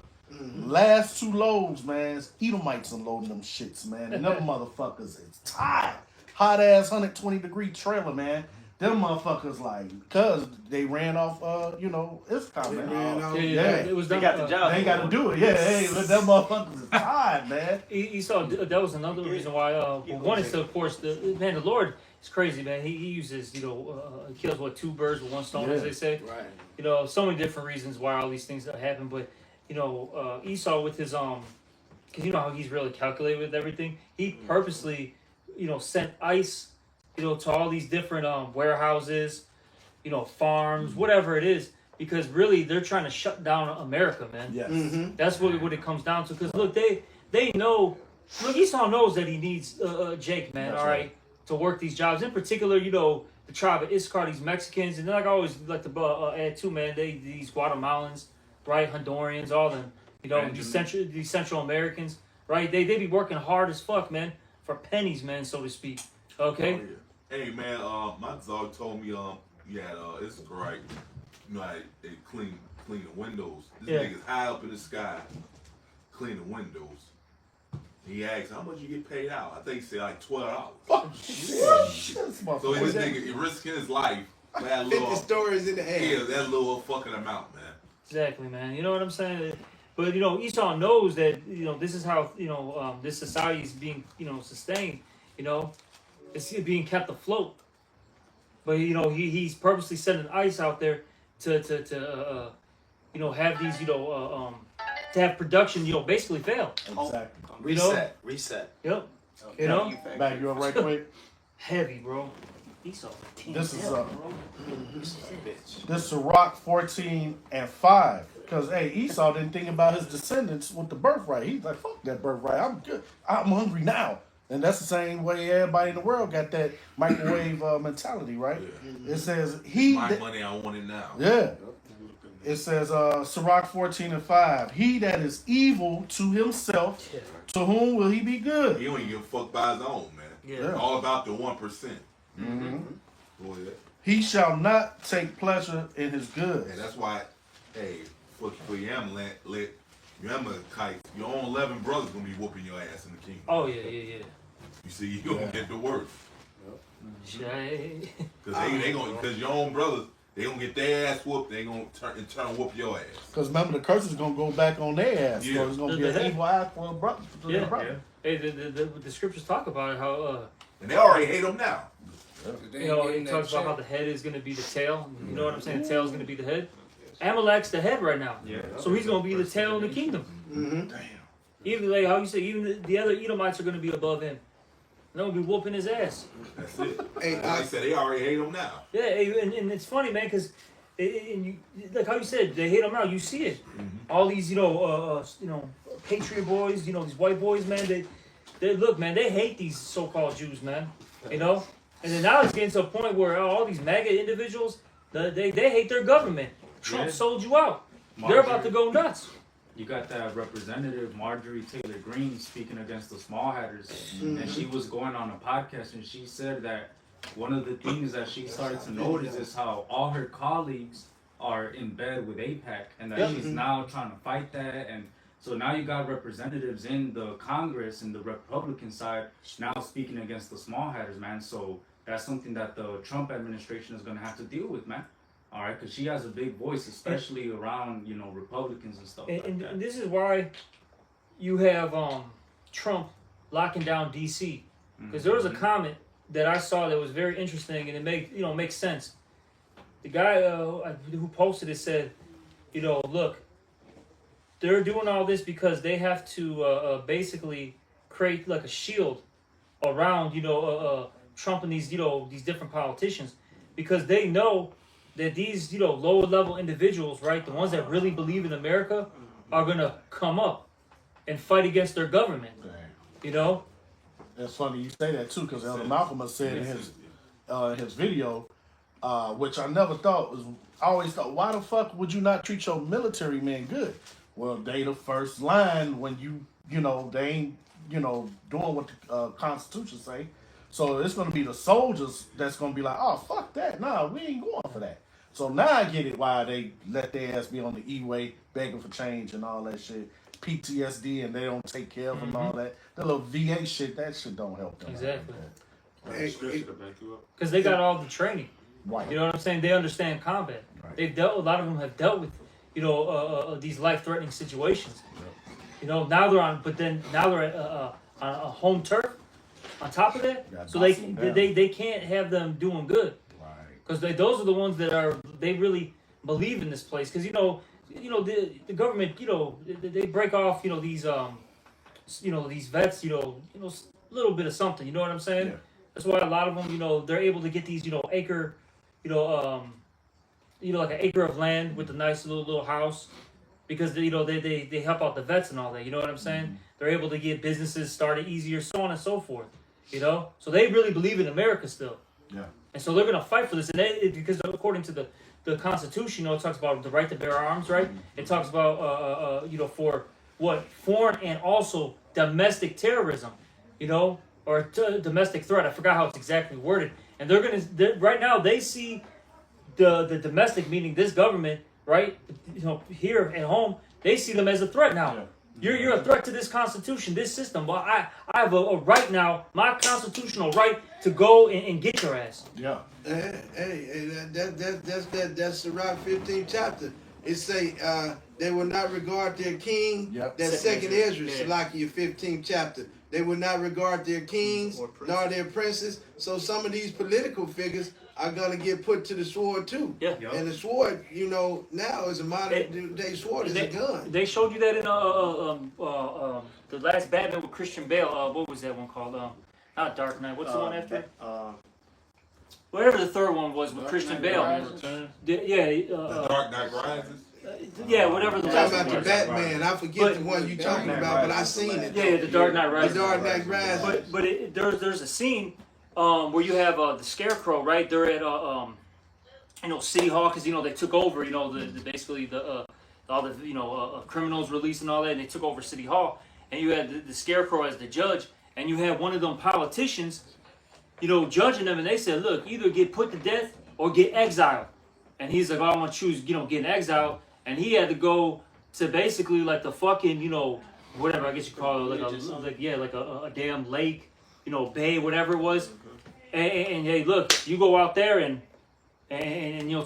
Last two loads, man, Edomites unloading them shits, man. And them motherfuckers is tired. Hot ass 120-degree trailer, man. Them motherfuckers like, cause they ran off, you know, Issachar, man. It was done. They got the job. They ain't got to do it. Yeah, hey, but them motherfuckers is tired, man. Esau, that was another reason why. One is, of course, the Lord is crazy, man. He uses, you know, kills two birds with one stone, as they say. Right. You know, so many different reasons why all these things happen. But you know, Esau with his because you know how he's really calculated with everything. He purposely, you know, sent ice, you know, to all these different warehouses, you know, farms, whatever it is, because really they're trying to shut down America, man. Yes. That's what it comes down to. Because look, they know. Look, Esau knows that he needs Jake, man. That's all right, to work these jobs. In particular, you know, the tribe of Issachar, these Mexicans, and then like I always like to add too, man. These Guatemalans, right? Hondurans, all them. You know, these Central Americans, right? They be working hard as fuck, man, for pennies, man, so to speak. Okay. Oh, yeah. Hey man, my dog told me it's right. You know, they clean the windows. This nigga's high up in the sky, clean the windows. He asked, "How much you get paid out?" I think he said like $12. Fuck shit. motherfucker. So this nigga risking his life for that 50 little stories in the air. Yeah, that little fucking amount, man. Exactly, man. You know what I'm saying? But Esau knows that this is how this society is being sustained. It's being kept afloat. But he's purposely sending ICE out there to have these to have production basically fail. Exactly. Reset. Yep. Back you up right quick. Heavy, bro. Esau. This is this Sirach 14:5. Because Esau didn't think about his descendants with the birthright. He's like, fuck that birthright. I'm good. I'm hungry now. And that's the same way everybody in the world got that microwave mentality, right? Yeah. It says my money, I want it now. Yeah. It says Sirach 14:5. He that is evil to himself, to whom will he be good? He don't even give a fuck by his own, man. Yeah. All about the 1%. Mm-hmm. Boy, He shall not take pleasure in his goods. And that's why, for your Amalekites, your own 11 brothers gonna be whooping your ass in the kingdom. Oh yeah. You see, you gonna get the worst. Because because your own brothers, they gonna get their ass whooped. They gonna turn whoop your ass. Because remember, the curse is gonna go back on their ass. Yeah. So it's gonna be an evil eye for a brother. Yeah. Hey, the scriptures talk about how and they already hate them now. It talks about how the head is going to be the tail. You know what I'm saying? The tail is going to be the head. Amalek's the head right now. Yeah. So he's going to be the tail in the kingdom. Mm-hmm. Damn. Even like how you say, even the other Edomites are going to be above him. They're going to be whooping his ass. That's it. Like I said, they already hate him now. Yeah, and it's funny, man, because like how you said, they hate him now. You see it. Mm-hmm. All these, patriot boys, these white boys, man. They look, man. They hate these so-called Jews, man. And then now it's getting to a point where all these MAGA individuals, they hate their government. Trump sold you out. They're about to go nuts. You got that Representative Marjorie Taylor Greene speaking against the small hatters, and she was going on a podcast, and she said that one of the things that she started to notice is how all her colleagues are in bed with AIPAC, and that she's now trying to fight that. And so now you got representatives in the Congress and the Republican side now speaking against the small hatters, man. So that's something that the Trump administration is going to have to deal with, man. All right, because she has a big voice, especially around Republicans and stuff like that. And this is why you have Trump locking down D.C. Because there was a comment that I saw that was very interesting, and it makes sense. The guy who posted it said, look, they're doing all this because they have to basically create like a shield around Trump and these these different politicians, because they know that these lower level individuals, right, the ones that really believe in America, are gonna come up and fight against their government. It's funny you say that too, because Elder Malcolm has said in his video, which I never thought was. I always thought, why the fuck would you not treat your military men good? Well, they the first line when they ain't doing what the Constitution say. So it's going to be the soldiers that's going to be like, oh, fuck that. Nah, we ain't going for that. So now I get it why they let their ass be on the E-way begging for change and all that shit. PTSD and they don't take care of them and all that. The little VA shit, that shit don't help them. Exactly. Because Because they got all the training. Right. You know what I'm saying? They understand combat. Right. A lot of them have dealt with, these life-threatening situations. Yep. Now they're on a home turf. On top of that, so they can't have them doing good, because those are the ones that they really believe in this place. Because the government, they break off these these vets, little bit of something. You know what I'm saying? Yeah. That's why a lot of them, they're able to get these acre, like an acre of land with a nice little house, because they help out the vets and all that. You know what I'm saying? Mm-hmm. They're able to get businesses started easier, so on and so forth. So they really believe in America still. Yeah. And so they're going to fight for this. And because according to the Constitution, it talks about the right to bear arms, right? It talks about, for what? Foreign and also domestic terrorism, or domestic threat. I forgot how it's exactly worded. And right now they see the domestic, meaning this government, right? Here at home, they see them as a threat now. You're a threat to this Constitution, this system. But I have a right now, my constitutional right to go and get your ass. Yeah. Hey, that's the right 15th chapter. It say they will not regard their king. Yep. That's Second second Ezra, Ezra. Salakia 15th chapter. They will not regard their kings Or princes. nor their princes. So some of these political figures are gonna get put to the sword too. Yeah. And the sword, you know, now is a modern day sword is a gun. They showed you that in the last Batman with Christian Bale. What was that one called? Not Dark Knight. What's the one after? Whatever the third one was with Christian Bale. The Dark Knight Rises. Yeah, whatever the I'm last talking one about the was. Batman. I forget the one you talking about, but I seen it. Yeah, the Dark Knight Rises. The Dark Knight Rises. But there's a scene where you have the Scarecrow, right? They're at City Hall because they took over. Basically all the criminals released and all that, and they took over City Hall. And you had the Scarecrow as the judge, and you had one of them politicians, judging them, and they said, look, either get put to death or get exiled. And he's like, I want to choose, getting exiled. And he had to go to basically like the fucking, whatever I guess you call it, like a damn lake, bay, whatever it was. And hey, look, you go out there and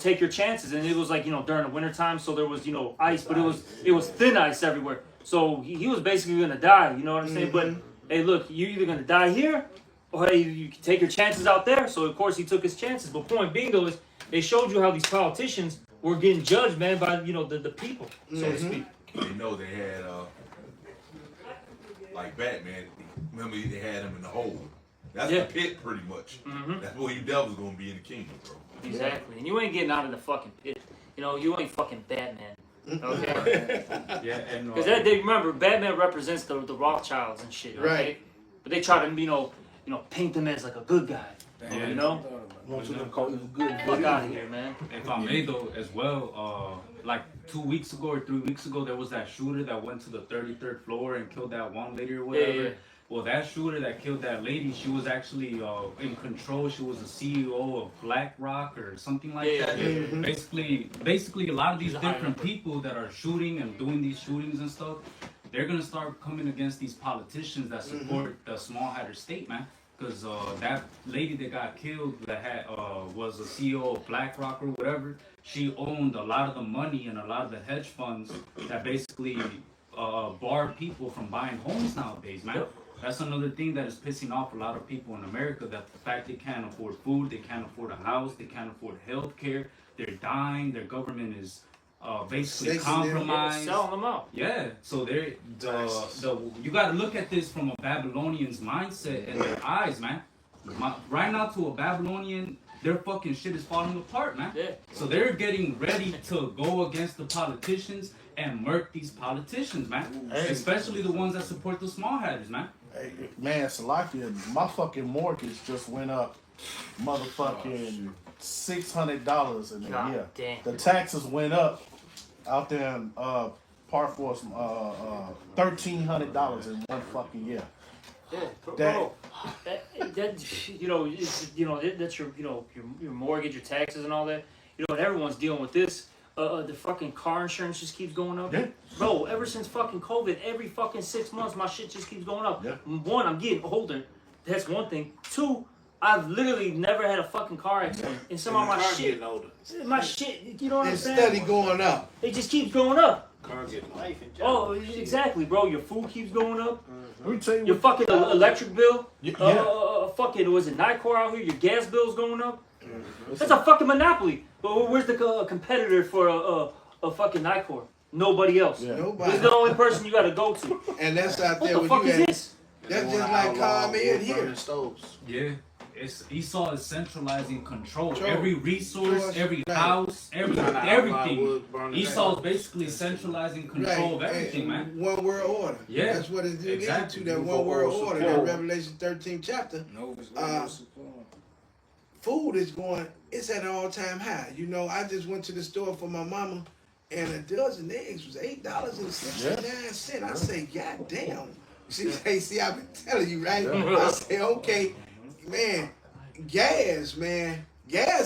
take your chances. And it was like, during the wintertime, so there was, ice, but it was thin ice everywhere. So he was basically gonna die, you know what I'm saying? But hey, look, you're either gonna die here or hey, you can take your chances out there. So of course he took his chances. But point being though is they showed you how these politicians were getting judged, man, by the people, so to speak. They know they had like Batman. Remember they had him in the hole. That's the pit, pretty much. Mm-hmm. That's where you devils gonna be in the kingdom, bro. Exactly, and you ain't getting out of the fucking pit. You ain't fucking Batman. Okay. Yeah, and Because they remember Batman represents the Rothschilds and shit, okay? Right. But they try to paint him as like a good guy. Yeah. Most of them call you good. Fuck out of here, man. If I may though, as well, like 2 weeks ago or 3 weeks ago, there was that shooter that went to the 33rd floor and killed that one lady or whatever. Yeah. Well, that shooter that killed that lady, she was actually in control. She was the CEO of BlackRock or something like that. Yeah. Basically, a lot of these different people that are shooting and doing these shootings and stuff, they're gonna start coming against these politicians that support the small hatter state, man. Because that lady that got killed that had was the CEO of BlackRock or whatever. She owned a lot of the money and a lot of the hedge funds that basically bar people from buying homes nowadays, man. Yep. That's another thing that is pissing off a lot of people in America, that the fact they can't afford food, they can't afford a house, they can't afford health care, they're dying, their government is basically compromised. Selling them out. Yeah, so they're you got to look at this from a Babylonian's mindset and their eyes, man. Right now, to a Babylonian, their fucking shit is falling apart, man. Yeah. So they're getting ready to go against the politicians and murk these politicians, man. Hey. Especially the ones that support the small hatters, man. Hey, man, Salakia, my fucking mortgage just went up motherfucking $600 in a God year. damn. The taxes went up out there in Park Force, $1,300 in one fucking year. Yeah, That- bro. That's your your mortgage, your taxes, and all that. And everyone's dealing with this. The fucking car insurance just keeps going up. Yeah. Bro, ever since fucking COVID, every fucking 6 months, my shit just keeps going up. Yeah. One, I'm getting older. That's one thing. Two, I've literally never had a fucking car accident. And some of my shit, my shit, you know what I'm It's saying? steady going up. It just keeps going up. Car getting life in Oh, exactly, bro. Your food keeps going up. Let me tell you Your what- fucking electric bill. Yeah. Fucking, was it Nicor out here? Your gas bill's going up. That's a fucking monopoly. But where's the competitor for a fucking Nicor? Nobody else. Yeah. Nobody. This is the only person you gotta go to. And that's out What there the with fuck you is at. this? That's just like ComEd here. Yeah. Esau is centralizing control. Control. Every resource, Source, every right. house, everything. Esau is basically centralizing control of Right. everything, man. One world order. Yeah, That's what it's exactly. into, that one world order, that Revelation 13 chapter. Food is it's at an all-time high. I just went to the store for my mama, and a dozen eggs was $8.69. I say, God damn. She say, see, I've been telling you, right? I say, okay, man, gas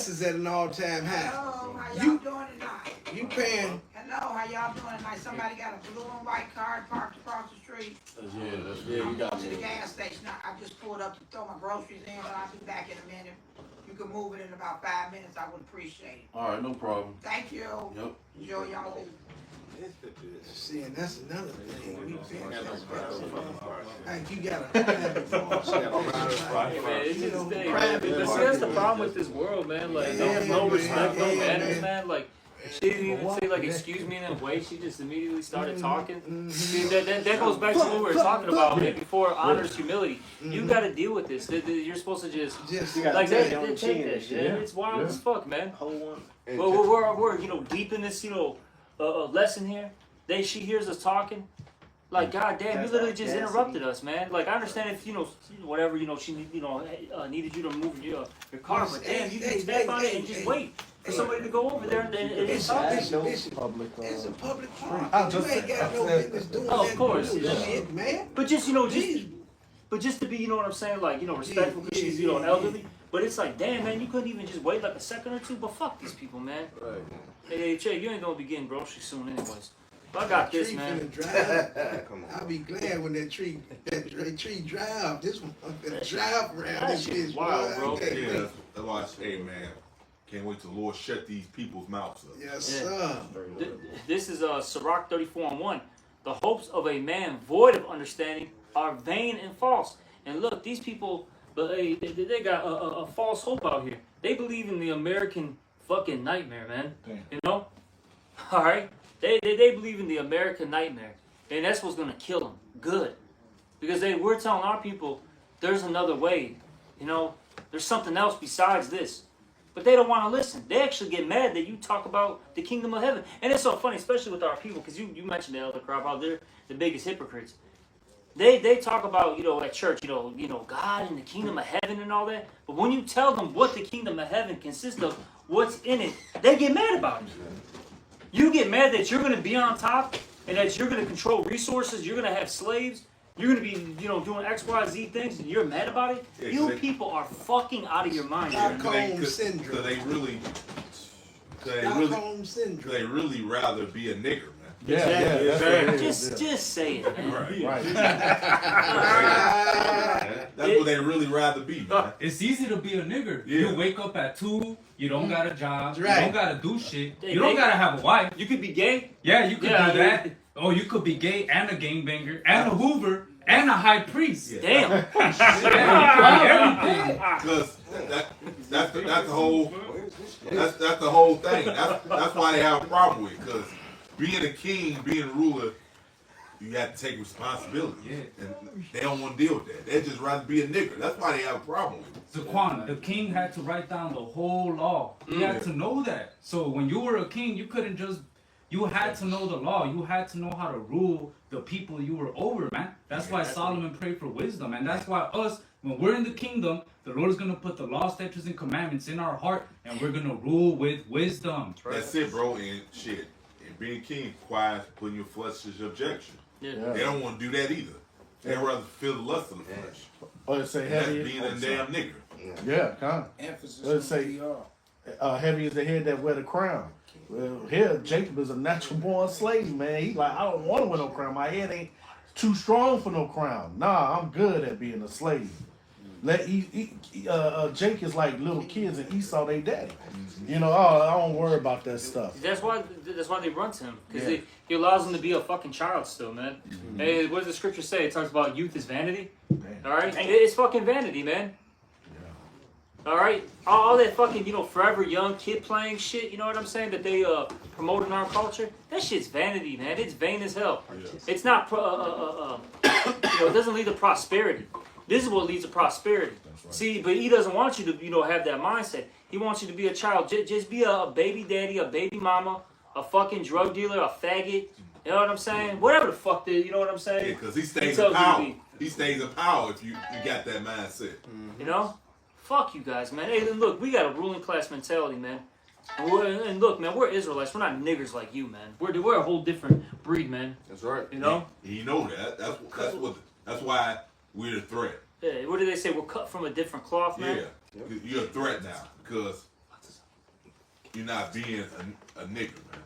is at an all-time high. Oh, how y'all doing tonight? You paying Hello, how y'all doing tonight? Somebody got a blue and white car parked across the street. I'm going to the gas station. I just pulled up to throw my groceries in, but I'll be back in a minute. You can move it in about 5 minutes. I would appreciate it. All right, no problem. Thank you. Yep. Enjoy y'all day. See, and that's another thing. Like, you gotta private force. Hey, man, it's just the thing, man. But see, that's the problem with this world, man. Like, no respect, no manners, man. Like, she didn't even say, like, excuse me in that way. She just immediately started talking. See, that goes back to what we were talking about, man, before honors humility. You gotta deal with this. You're supposed to just like, take that shit. It's wild as fuck, man. Well, we're, you know, deep in this, you know, lesson here. She hears us talking. Like, goddamn, you literally just interrupted us, man. Like, I understand if, you know, whatever, you know, she, you know, needed you to move your car, but damn, you can step on it and just wait for somebody to go over there and talk. It's a public park. You ain't got no business doing that. Of course, shit, man. But just, you know, just to be, you know what I'm saying, like, you know, respectful because she's, you know, an elderly. But it's like, damn, man, you couldn't even just wait like a second or two. But fuck these people, man. Right. Hey, Che, you ain't gonna be getting groceries soon, anyways. But I got this, man. I'll be glad when that tree drive. This one drive around this bitch. Wild, bro. Yeah, that's why I say, man, can't wait till the Lord shut these people's mouths up. Yes, sir. This is Sirach 34:1. The hopes of a man void of understanding are vain and false. And look, these people, they got a false hope out here. They believe in the American fucking nightmare, man. Damn. You know? All right? They believe in the American nightmare. And that's what's going to kill them. Good. Because we're telling our people there's another way. You know? There's something else besides this. But they don't want to listen. They actually get mad that you talk about the kingdom of heaven. And it's so funny, especially with our people, because you mentioned the elder crowd, how they're the biggest hypocrites. They talk about, you know, at church, you know, God and the kingdom of heaven and all that. But when you tell them what the kingdom of heaven consists of, what's in it, they get mad about it. You get mad that you're going to be on top and that you're going to control resources, you're going to have slaves, you're going to be, you know, doing X, Y, Z things, and you're mad about it. Yeah, you people are fucking out of your mind. Stockholm syndrome. So they really rather be a nigger, man. Yeah. Just say it, man. Right. That's what they really rather be, man. It's easy to be a nigger. Yeah. You wake up at 2, you don't got a job, Right. you don't gotta do shit, you don't gotta have a wife. You could be gay. Yeah, you could do that. Oh, you could be gay and a gangbanger and a Hoover and a high priest. Yeah. Damn. Everything. Because that's the whole thing. That's why they have a problem with it. Because being a king, being a ruler, you have to take responsibility. Yeah. And they don't want to deal with that. They just rather be a nigger. That's why they have a problem with it. Zaquan, the king had to write down the whole law. He had to know that. So when you were a king, you couldn't just, you had to know the law. You had to know how to rule the people you were over, man. That's why Solomon prayed for wisdom. And that's why us, when we're in the kingdom, the Lord is going to put the law, statutes, and commandments in our heart, and we're going to rule with wisdom. That's it, bro. And shit. And being king requires putting your flesh as your objection. Yeah. They don't want to do that either. They rather feel the lust of the flesh. Or say And that's heavy. being a damn nigger. Yeah, kind of. Emphasis Let's on say PR. heavy is the head that wear the crown. Well, here Jacob is a natural born slave, man. He's like, I don't want to wear no crown. My head ain't too strong for no crown. Nah, I'm good at being a slave. Jake is like little kids and Esau they daddy. You know, I don't worry about that stuff. That's why they run to him, because he allows them to be a fucking child still, man. Hey, what does the scripture say? It talks about youth is vanity. All right, it's fucking vanity, man. All right, all that fucking, you know, forever young kid playing shit. You know what I'm saying? That they promote in our culture. That shit's vanity, man. It's vain as hell. It's not. You know, it doesn't lead to prosperity. This is what leads to prosperity. Right. See, but he doesn't want you to, you know, have that mindset. He wants you to be a child. Just be a baby daddy, a baby mama, a fucking drug dealer, a faggot. You know what I'm saying? Whatever the fuck, you know what I'm saying? Yeah, because he stays in power. He stays in power if you got that mindset. You know? Fuck you guys, man. Hey, look, we got a ruling class mentality, man. And look, man, we're Israelites. We're not niggers like you, man. We're a whole different breed, man. That's right. You know? You know that. That's why we're a threat. Yeah, what do they say? We're cut from a different cloth, man? Yeah. You're a threat now because you're not being a nigger, man.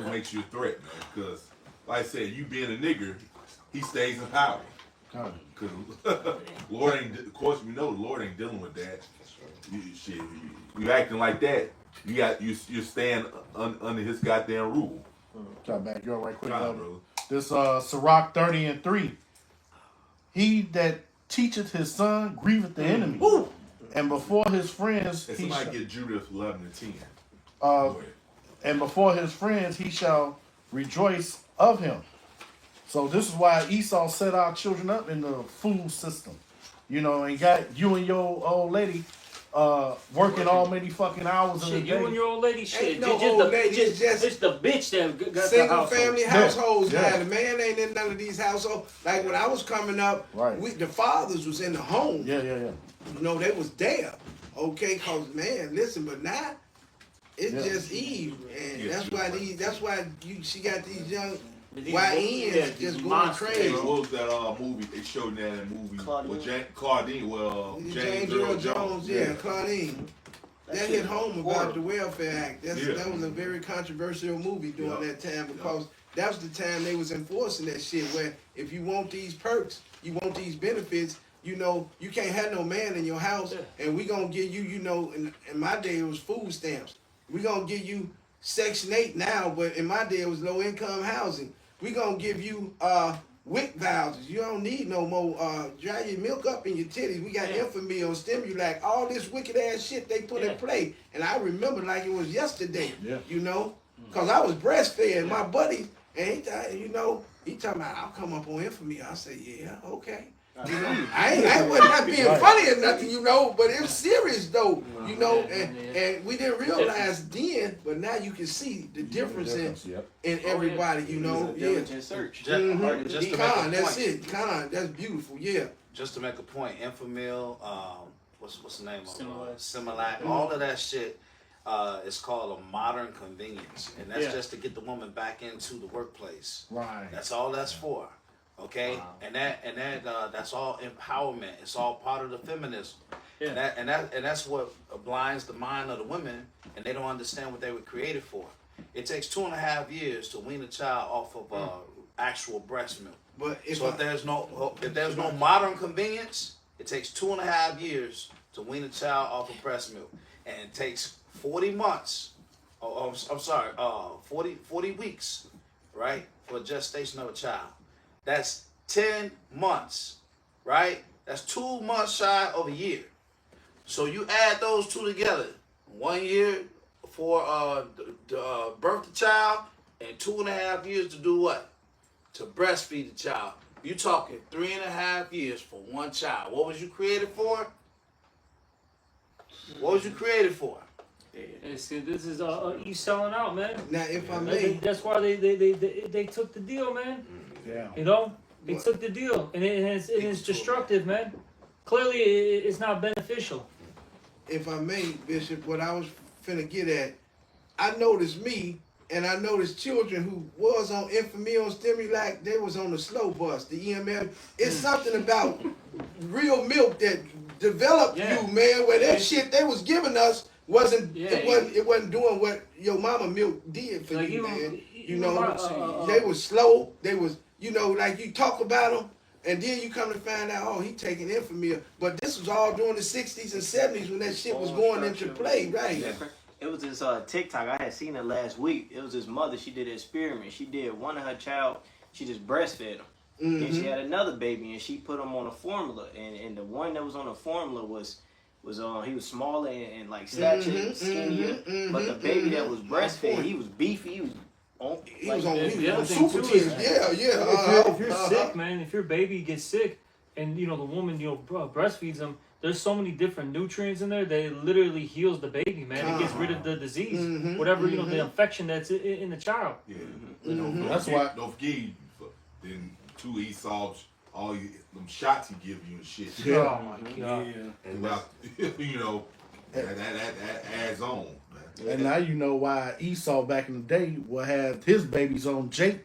that makes you a threat, man. Because, like I said, you being a nigger, he stays in power. Because Lord ain't, of course, we know the Lord ain't dealing with that. You acting like that, you're staying under his goddamn rule. Try back you right quick. This Sirach 30:3. He that teacheth his son grieveth the enemy. Woo! And before his friends, And he somebody get Judith 11:10. And before his friends, he shall rejoice of him. So this is why Esau set our children up in the food system, you know, and got you and your old lady working all many fucking hours in a day. You and your old lady, shit. Ain't no old lady, it's just the bitch that got the single household. family households. Yeah. Now the man ain't in none of these households. Like when I was coming up, the fathers was in the home. Yeah. You know, they was there. Okay, cause man, listen, but now it's just Eve, and that's why she got these young YNs just going crazy. What was that movie? They showed that in that movie. Claudine. James Earl Jones. Yeah, Claudine. That hit home about the Welfare Act. That was a very controversial movie during that time because that was the time they was enforcing that shit where if you want these perks, you want these benefits, you know, you can't have no man in your house and we gonna give you, you know, in my day it was food stamps. We gonna give you Section 8 now, but in my day it was low income housing. We gonna give you WIC vouchers. You don't need no more dry your milk up in your titties. We got infamy on Stimulac, all this wicked ass shit they put in play. And I remember like it was yesterday, you know, because I was breastfed. My buddy, and he talking about I'll come up on infamy. I say, yeah, okay. You know, I was not being funny or nothing, you know, but it was serious though, you know, and we didn't realize then, but now you can see the difference in everybody, you know. Diligent search. Con, that's it. Con, that's beautiful. Yeah. Just to make a point, Infamil, what's the name of it? Similac, all of that shit is called a modern convenience, and that's just to get the woman back into the workplace. Right. That's all that's for. Okay, and that's all empowerment. It's all part of the feminism, and that's what blinds the mind of the women, and they don't understand what they were created for. It takes 2.5 years to wean a child off of actual breast milk. But if there's no modern convenience, it takes 2.5 years to wean a child off of breast milk, and it takes 40 months. 40 weeks, right, for gestation of a child. That's 10 months, right? That's 2 months shy of a year. So you add those two together, 1 year for birth the child, and 2.5 years to do what? To breastfeed the child. You talking 3.5 years for one child. What was you created for? What was you created for? See, this is you selling out, man. Now, if I may, that's why they took the deal, man. Yeah. You know, they took the deal, and it's destructive, man. Clearly, it's not beneficial. If I may, Bishop, what I was finna get at, I noticed me, and I noticed children who was on Infamil, Stimulac, they was on the slow bus, the EMF. It's something about real milk that developed you, man, where that shit they was giving us it wasn't doing what your mama milk did for you, man. You know, they was slow, they was, you know, like you talk about them, and then you come to find out, oh, he taking Infamil. But this was all during the 60s and 70s when that shit was going into play, right? It was this TikTok, I had seen it last week. It was this mother, she did an experiment. She did one of her child, she just breastfed him. And she had another baby, and she put him on a formula. And the one that was on the formula was he was smaller and like stature, skinnier. But the baby that was breastfed, he was beefy, he was on super teams. If you're sick, man, if your baby gets sick, and you know the woman breastfeeds them, there's so many different nutrients in there that it literally heals the baby, man. It gets rid of the disease, whatever the infection that's in the child. That's why. Don't forget, then too, he solves all them shots he give you and shit. Oh my god. And you know, that adds on. And now you know why Esau back in the day would have his babies on Jake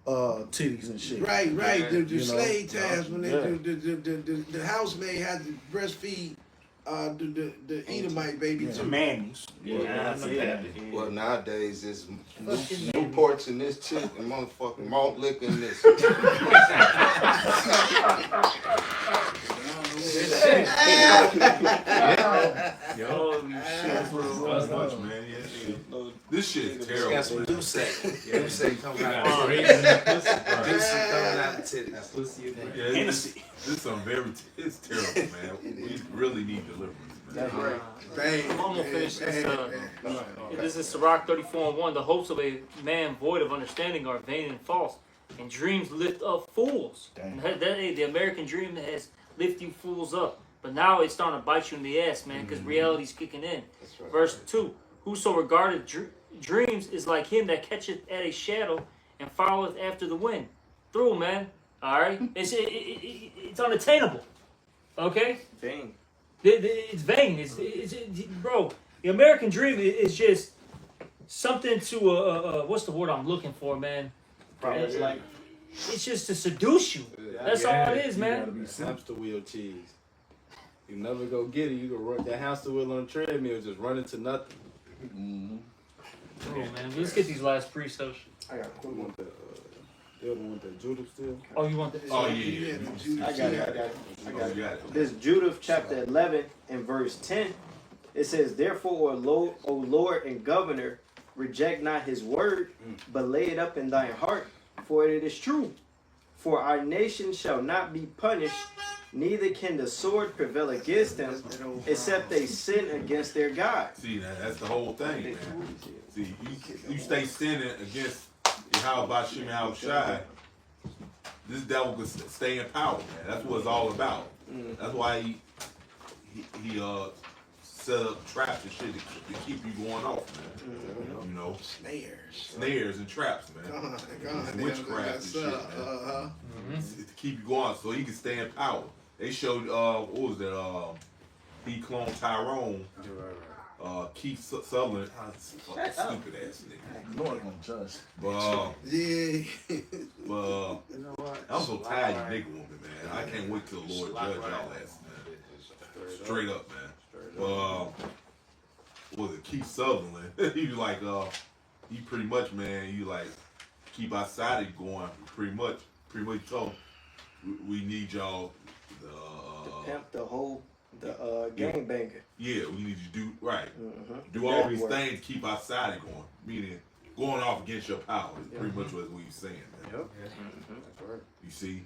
titties and shit. Right. The slave times when the housemaid had to breastfeed the Edomite baby The too. Mannies. Well, nowadays it's Newports in this chick and motherfucking malt liquor in this. Yo, that's much, man. Yeah, this shit is terrible. Got some Douce. Douce coming out. Douce coming out the titties. Yeah, this is some very. It's terrible, man. We really need deliverance. That's right. I'm gonna finish this. This is Sirach 34:1. The hopes of a man void of understanding are vain and false, and dreams lift up fools. The American dream has lift you fools up, but now it's starting to bite you in the ass, man, because reality's kicking in. Right. Verse 2: Whoso regardeth dreams is like him that catcheth at a shadow and followeth after the wind. Through, man. All right, it's unattainable. Okay. Vain. It's vain. It's bro. The American dream is just something to what's the word I'm looking for, man? It's like it's just to seduce you. That's all it is, You man. gotta be hamster wheel cheese. You never go get it. You can run that hamster wheel on a treadmill, just run into nothing. Oh man, let's get these last precepts. I got a want the other one, the Judah still. Oh, you want the? Oh yeah. I got it. This Judith chapter 11 and verse 10. It says, "Therefore, O Lord and Governor, reject not his word, but lay it up in thine heart, for it is true. For our nation shall not be punished, neither can the sword prevail against them, except they sin against their God." See, that's the whole thing, man. See, you stay sinning against Yahweh Shem Shai, this devil could stay in power, man. That's what it's all about. That's why he set up traps and shit to keep you going off, man. You know, snares and traps, man. Witchcraft and shit, man. To keep you going, so he can stay in power. They showed what was that? He cloned Tyrone. Keith Sutherland, stupid ass nigga. Lord gonna judge. But Yeah. I'm so tired of nigga woman, man. I can't wait till the Lord judge y'all ass, man. Straight up, man. What was it, Keith Sutherland? He was like, he pretty much, man. You like keep our side going. Pretty much told we need y'all. The pimp, the whole, the gangbanger. Yeah, we need you to do right. Do all these things to keep our side going. Meaning going off against your power is pretty much what he's saying, man. That's right. You see?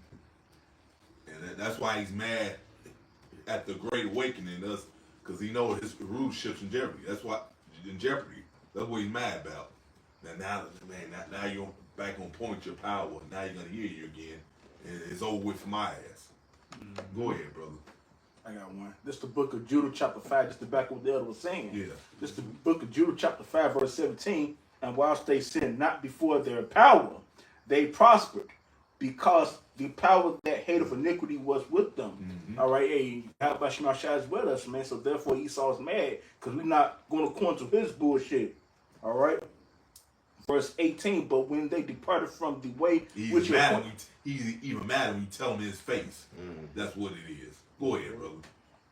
And that's why he's mad at the Great Awakening, us, because he knows his rulership's in jeopardy. That's why in jeopardy. That's what he's mad about. Now you're back on point with your power. Now you're gonna hear you again, and it's over with for my ass. Go ahead, brother. I got one. This is the book of Judah, chapter 5, just to back what the other was saying. Yeah. This is the book of Judah, chapter 5, verse 17. And whilst they sinned not before their power, they prospered, because the power that hateth iniquity was with them. All right, hey, how about Shema Shai is with us, man? So therefore Esau's mad, because we're not going according to his bullshit. All right. Verse 18, but when they departed from the way He's which even mad when you tell him in his face. That's what it is. Go ahead, brother.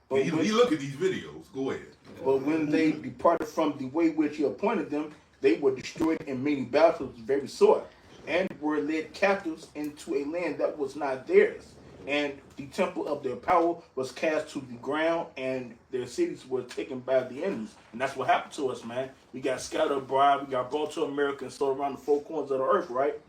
But He look at these videos. Go ahead. But when they departed from the way which he appointed them, they were destroyed in many battles of very sort, and were led captives into a land that was not theirs. And the temple of their power was cast to the ground, and their cities were taken by the enemies. And that's what happened to us, man. We got scattered abroad, we got brought to America and sold around the four corners of the earth, right?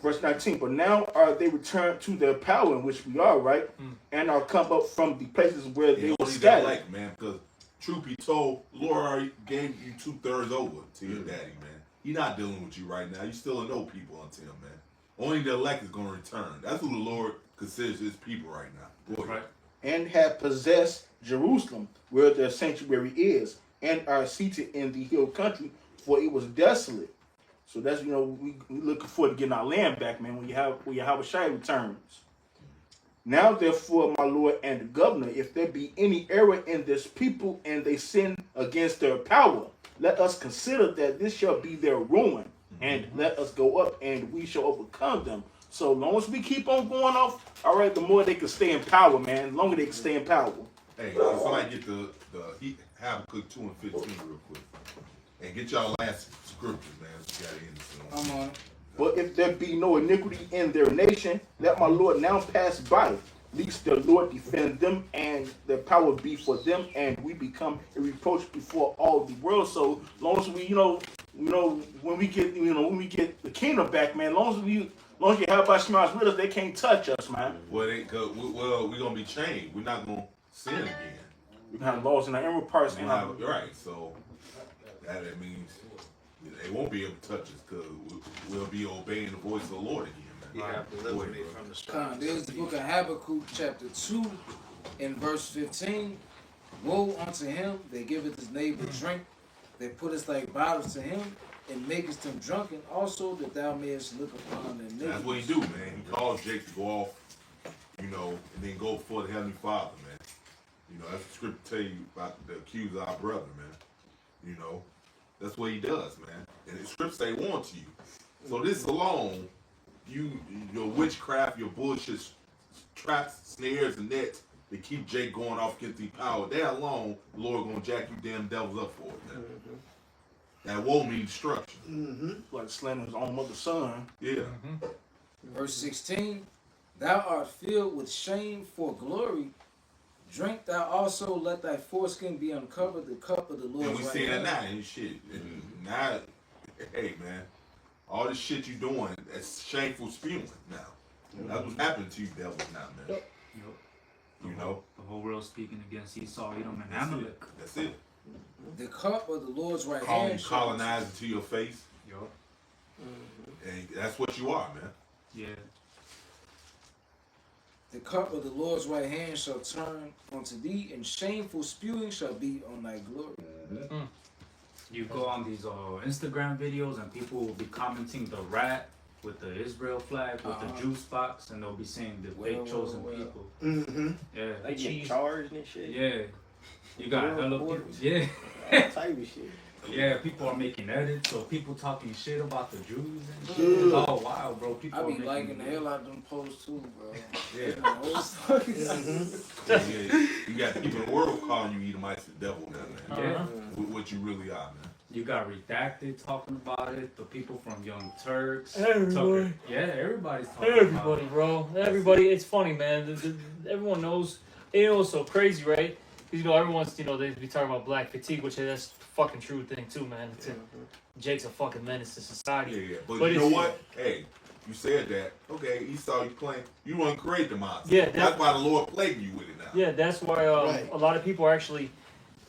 Verse 19, but now are they returned to their power in which we are, right? And are come up from the places where they were scattered. Like, man, because truth be told, Lord already gave you 2/3 over to your daddy, man. He's not dealing with you right now. You still a no people unto him, man. Only the elect is going to return. That's who the Lord considers his people right now. Go ahead. And have possessed Jerusalem, where their sanctuary is, and are seated in the hill country, for it was desolate. So that's, we looking forward to getting our land back, man, when Yahweh Shai returns. Now, therefore, my Lord and the governor, if there be any error in this people, and they sin against their power, let us consider that this shall be their ruin, and let us go up, and we shall overcome them. So long as we keep on going off, all right, the more they can stay in power, man. The longer they can stay in power. Hey, can somebody get the Habakkuk 2 and 15 real quick, and get y'all last scriptures, man. We gotta end this one. I'm on it. But if there be no iniquity in their nation, let my Lord now pass by. Lest the Lord defend them, and their power be for them, and we become a reproach before all the world. So long as we, when we get the kingdom back, man. Long as you have our smiles with us, they can't touch us, man. Well, we're gonna be changed. We're not gonna sin again. We have laws in the inward parts. Right. So that means they won't be able to touch us because we'll be obeying the voice of the Lord again. You have to deliver me from the strong. There's the book of Habakkuk, chapter 2, in verse 15. Woe unto him that giveth his neighbor drink, that puttest like bottles to him, and makest him drunken, also that thou mayest look upon their nakedness. That's what he do, man. He calls Jake to go off, and then go before the Heavenly Father, man. That's the scripture tell you about the accuse of our brother, man. That's what he does, man. And the scripture say warn to you. So this alone, your witchcraft, your bullshit traps, snares, and nets that keep Jake going off against the power. That alone, the Lord gonna jack you damn devils up for it, man. That woe means destruction. Like slandering his own mother's son. Yeah. Verse 16. Thou art filled with shame for glory. Drink thou also, let thy foreskin be uncovered, the cup of the Lord's And we right see that hand. now and shit. And now, hey man, all this shit you doing, that's shameful spewing now. That's what's happening to you devils now, man. The whole world speaking against Esau, Edom, and That's Amalek. That's it. The cup of the Lord's right Call you hand. colonizing to your face. And that's what you are, man. Yeah. The cup of the Lord's right hand shall turn unto thee, and shameful spewing shall be on thy glory. You go on these Instagram videos, and people will be commenting the rat with the Israel flag, with the juice box, and they'll be saying the fake chosen people. Yeah. They get charged and shit. Yeah. You got hella people. Yeah. Type of shit. Yeah, people are making edits, so people talking shit about the Jews and shit. Oh wow, bro. People I are be making liking the hell out of them posts too, bro. Yeah. You got people in the world calling you Edomites the devil now, man. Yeah. What you really are, man. You got Redacted talking about it. The people from Young Turks. Everybody. Tucker. Yeah, everybody's talking about Everybody, it. bro. Everybody. It's funny, man. Everyone knows. You know what's so crazy, right? Because, everyone's, they be talking about black fatigue, which that's a fucking true thing, too, man. Jake's a fucking menace to society. Yeah. But you know what? Hey, you said that. Okay, Esau, you playing. You want to create the monster. Yeah, that's why the Lord plagued you with it now. Yeah, that's why a lot of people are actually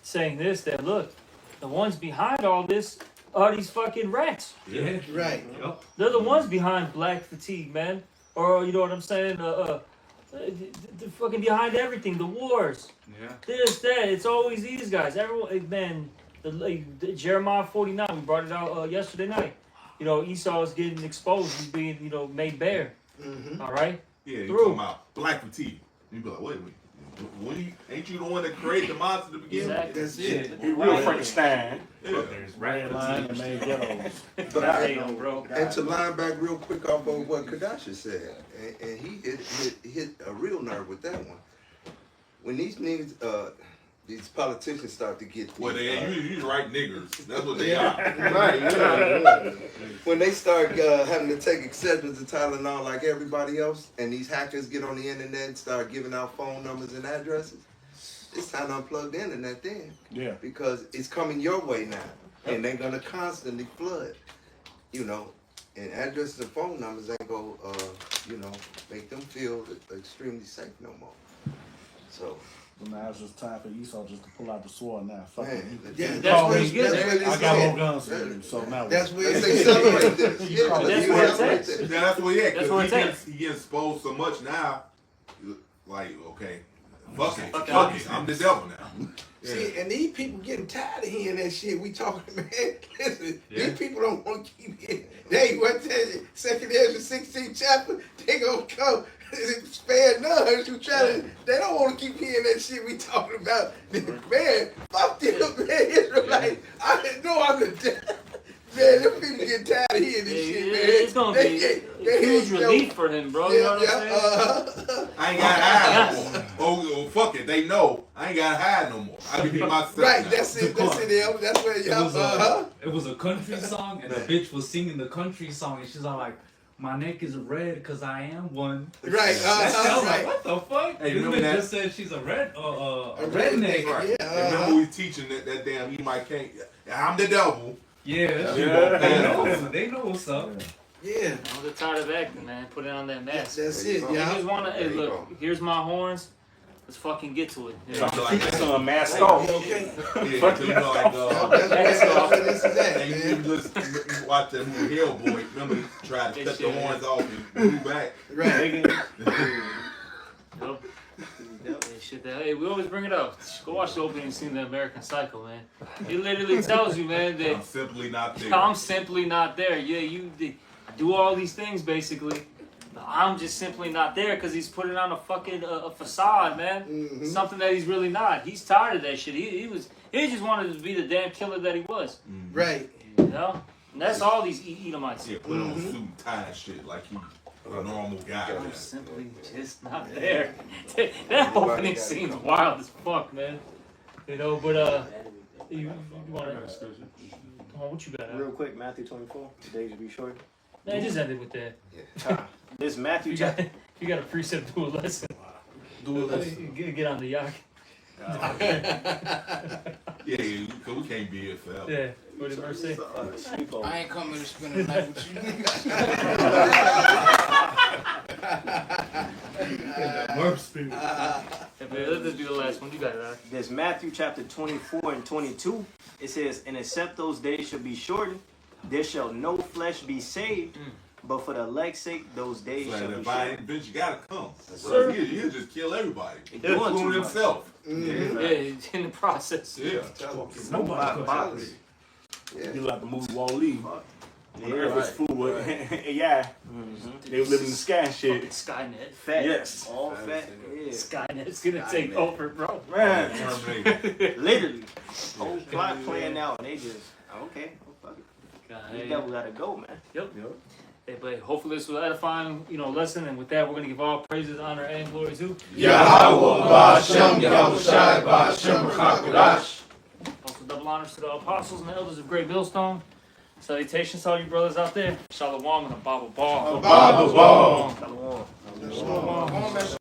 saying this, that, look, the ones behind all this are these fucking rats. Yeah. Right. Yep. They're the ones behind black fatigue, man. Or, you know what I'm saying? The fucking behind everything, the wars. Yeah. This, that, it's always these guys. Everyone, man, the Jeremiah 49, we brought it out yesterday night. Esau is getting exposed. He's being, made bare. All right? Yeah, you talking about black fatigue. You be like, wait a minute. Ain't you the one that created the monster to begin with? Exactly. That's it. He real Frankenstein. Yeah. There's rat Line and fatigue. made ghettos. Damn, bro. And to line back real quick off of what Kadasha said, and he hit a real nerve with that one. When these niggas, these politicians start to get Well, you right niggers. That's what they are. right, yeah. When they start having to take acceptance of Tylenol like everybody else, and these hackers get on the internet and start giving out phone numbers and addresses, it's time to unplug the internet then. Yeah. Because it's coming your way now, and they're gonna constantly flood, and addresses and phone numbers ain't gonna, make them feel extremely safe no more. So. Well, now it's just time for Esau just to pull out the sword now. Fuck it. Yeah, You that's call what me, it's I got more guns than you, so now That's where They celebrate this. You call That's it- where it's at. Yeah, that's what he at. That's where it's at. He gets exposed so much now. Like, okay, fuck it. I'm the devil now. Yeah. See, and these people getting tired of hearing that shit. We talking, man. Listen, Yeah. these people don't want to keep hearing. They what tell you, 2nd Ezra 16th chapter, they gonna come spare none who try to. They don't want to keep hearing that shit we talking about. Man, fuck them, man. Israelites. I didn't know I'm the devil. Man, them people get tired of hearing this shit, man. It's gonna be a huge relief for him, bro. You know what I'm saying? I ain't gotta hide no more. Oh, fuck it. They know I ain't gotta hide no more. I can be myself. Right, now. that's it. That's it. That's where y'all. It was a country song, and the bitch was singing the country song, and she's all like, "My neck is red because I am one." Right. I was Right. like, what the fuck? Hey, This remember bitch that? just said she's a redneck. Right. Yeah. Remember we teaching that damn you might can't. I'm the devil. Yeah, they know what's up. Yeah. I'm just tired of acting, man. Put it on that mask. That's it, You yeah. just wanna, hey, look, here's my horns. Let's fucking get to it. Son, mask off. Okay. Yeah, so you know, like, That's what this is at, and man. you just watch that movie Hellboy. Remember, he tried to cut the horns off and move back. Right. Nope. Hey, we always bring it up. Go watch the opening scene of the American Psycho, man. It literally tells you, man, that I'm simply not there. I'm simply not there. Yeah, you do all these things basically. But I'm just simply not there because he's putting on a fucking a facade, man. Something that he's really not. He's tired of that shit. He just wanted to be the damn killer that he was. Right. You know, and that's all these Edomites. Yeah, put on a suit and tie and shit like you a normal guy. I'm simply just not there. That opening scene's wild as fuck, man. You know, but you want to? Come on, what you got? Real quick, Matthew 24. Today should be short. Man, just end it with that. This Matthew You chapter. got a precept, do a lesson. Do a lesson. Get on the yacht. Yeah, because we can't be here forever. Yeah, what did verse say? I ain't coming to spend the night with you. Let's just do the last one. You got it, all right? This Matthew chapter 24 and 22. It says, "And except those days shall be shortened, there shall no flesh be saved. But for the elect's sake, those days Like, shall be if I shortened." ain't bitch, you gotta come. Sir. He'll just kill everybody. He doing too Including much. himself. Yeah, in the process. Yeah. Nobody. You like the movie Wall-E. The earth is full of AI. They live in the sky and Fucking shit. Skynet. Fat. Yes. All fat. Yeah. Skynet's gonna take over, bro. Man. Literally. Whole plot playing out, and they just, okay, well, fuck it. God, The hey. devil gotta go, man. Yep. Hey, but hopefully this was edifying, lesson. And with that, we're gonna give all praises, honor, and glory to Yahweh, Ba'ashem, Yahushai, Ba'ashem, Chakodash. Also, double honors to the apostles and the elders of Great Millstone. Salutations to all you brothers out there. Shalom and a Bible ball. Bible ball.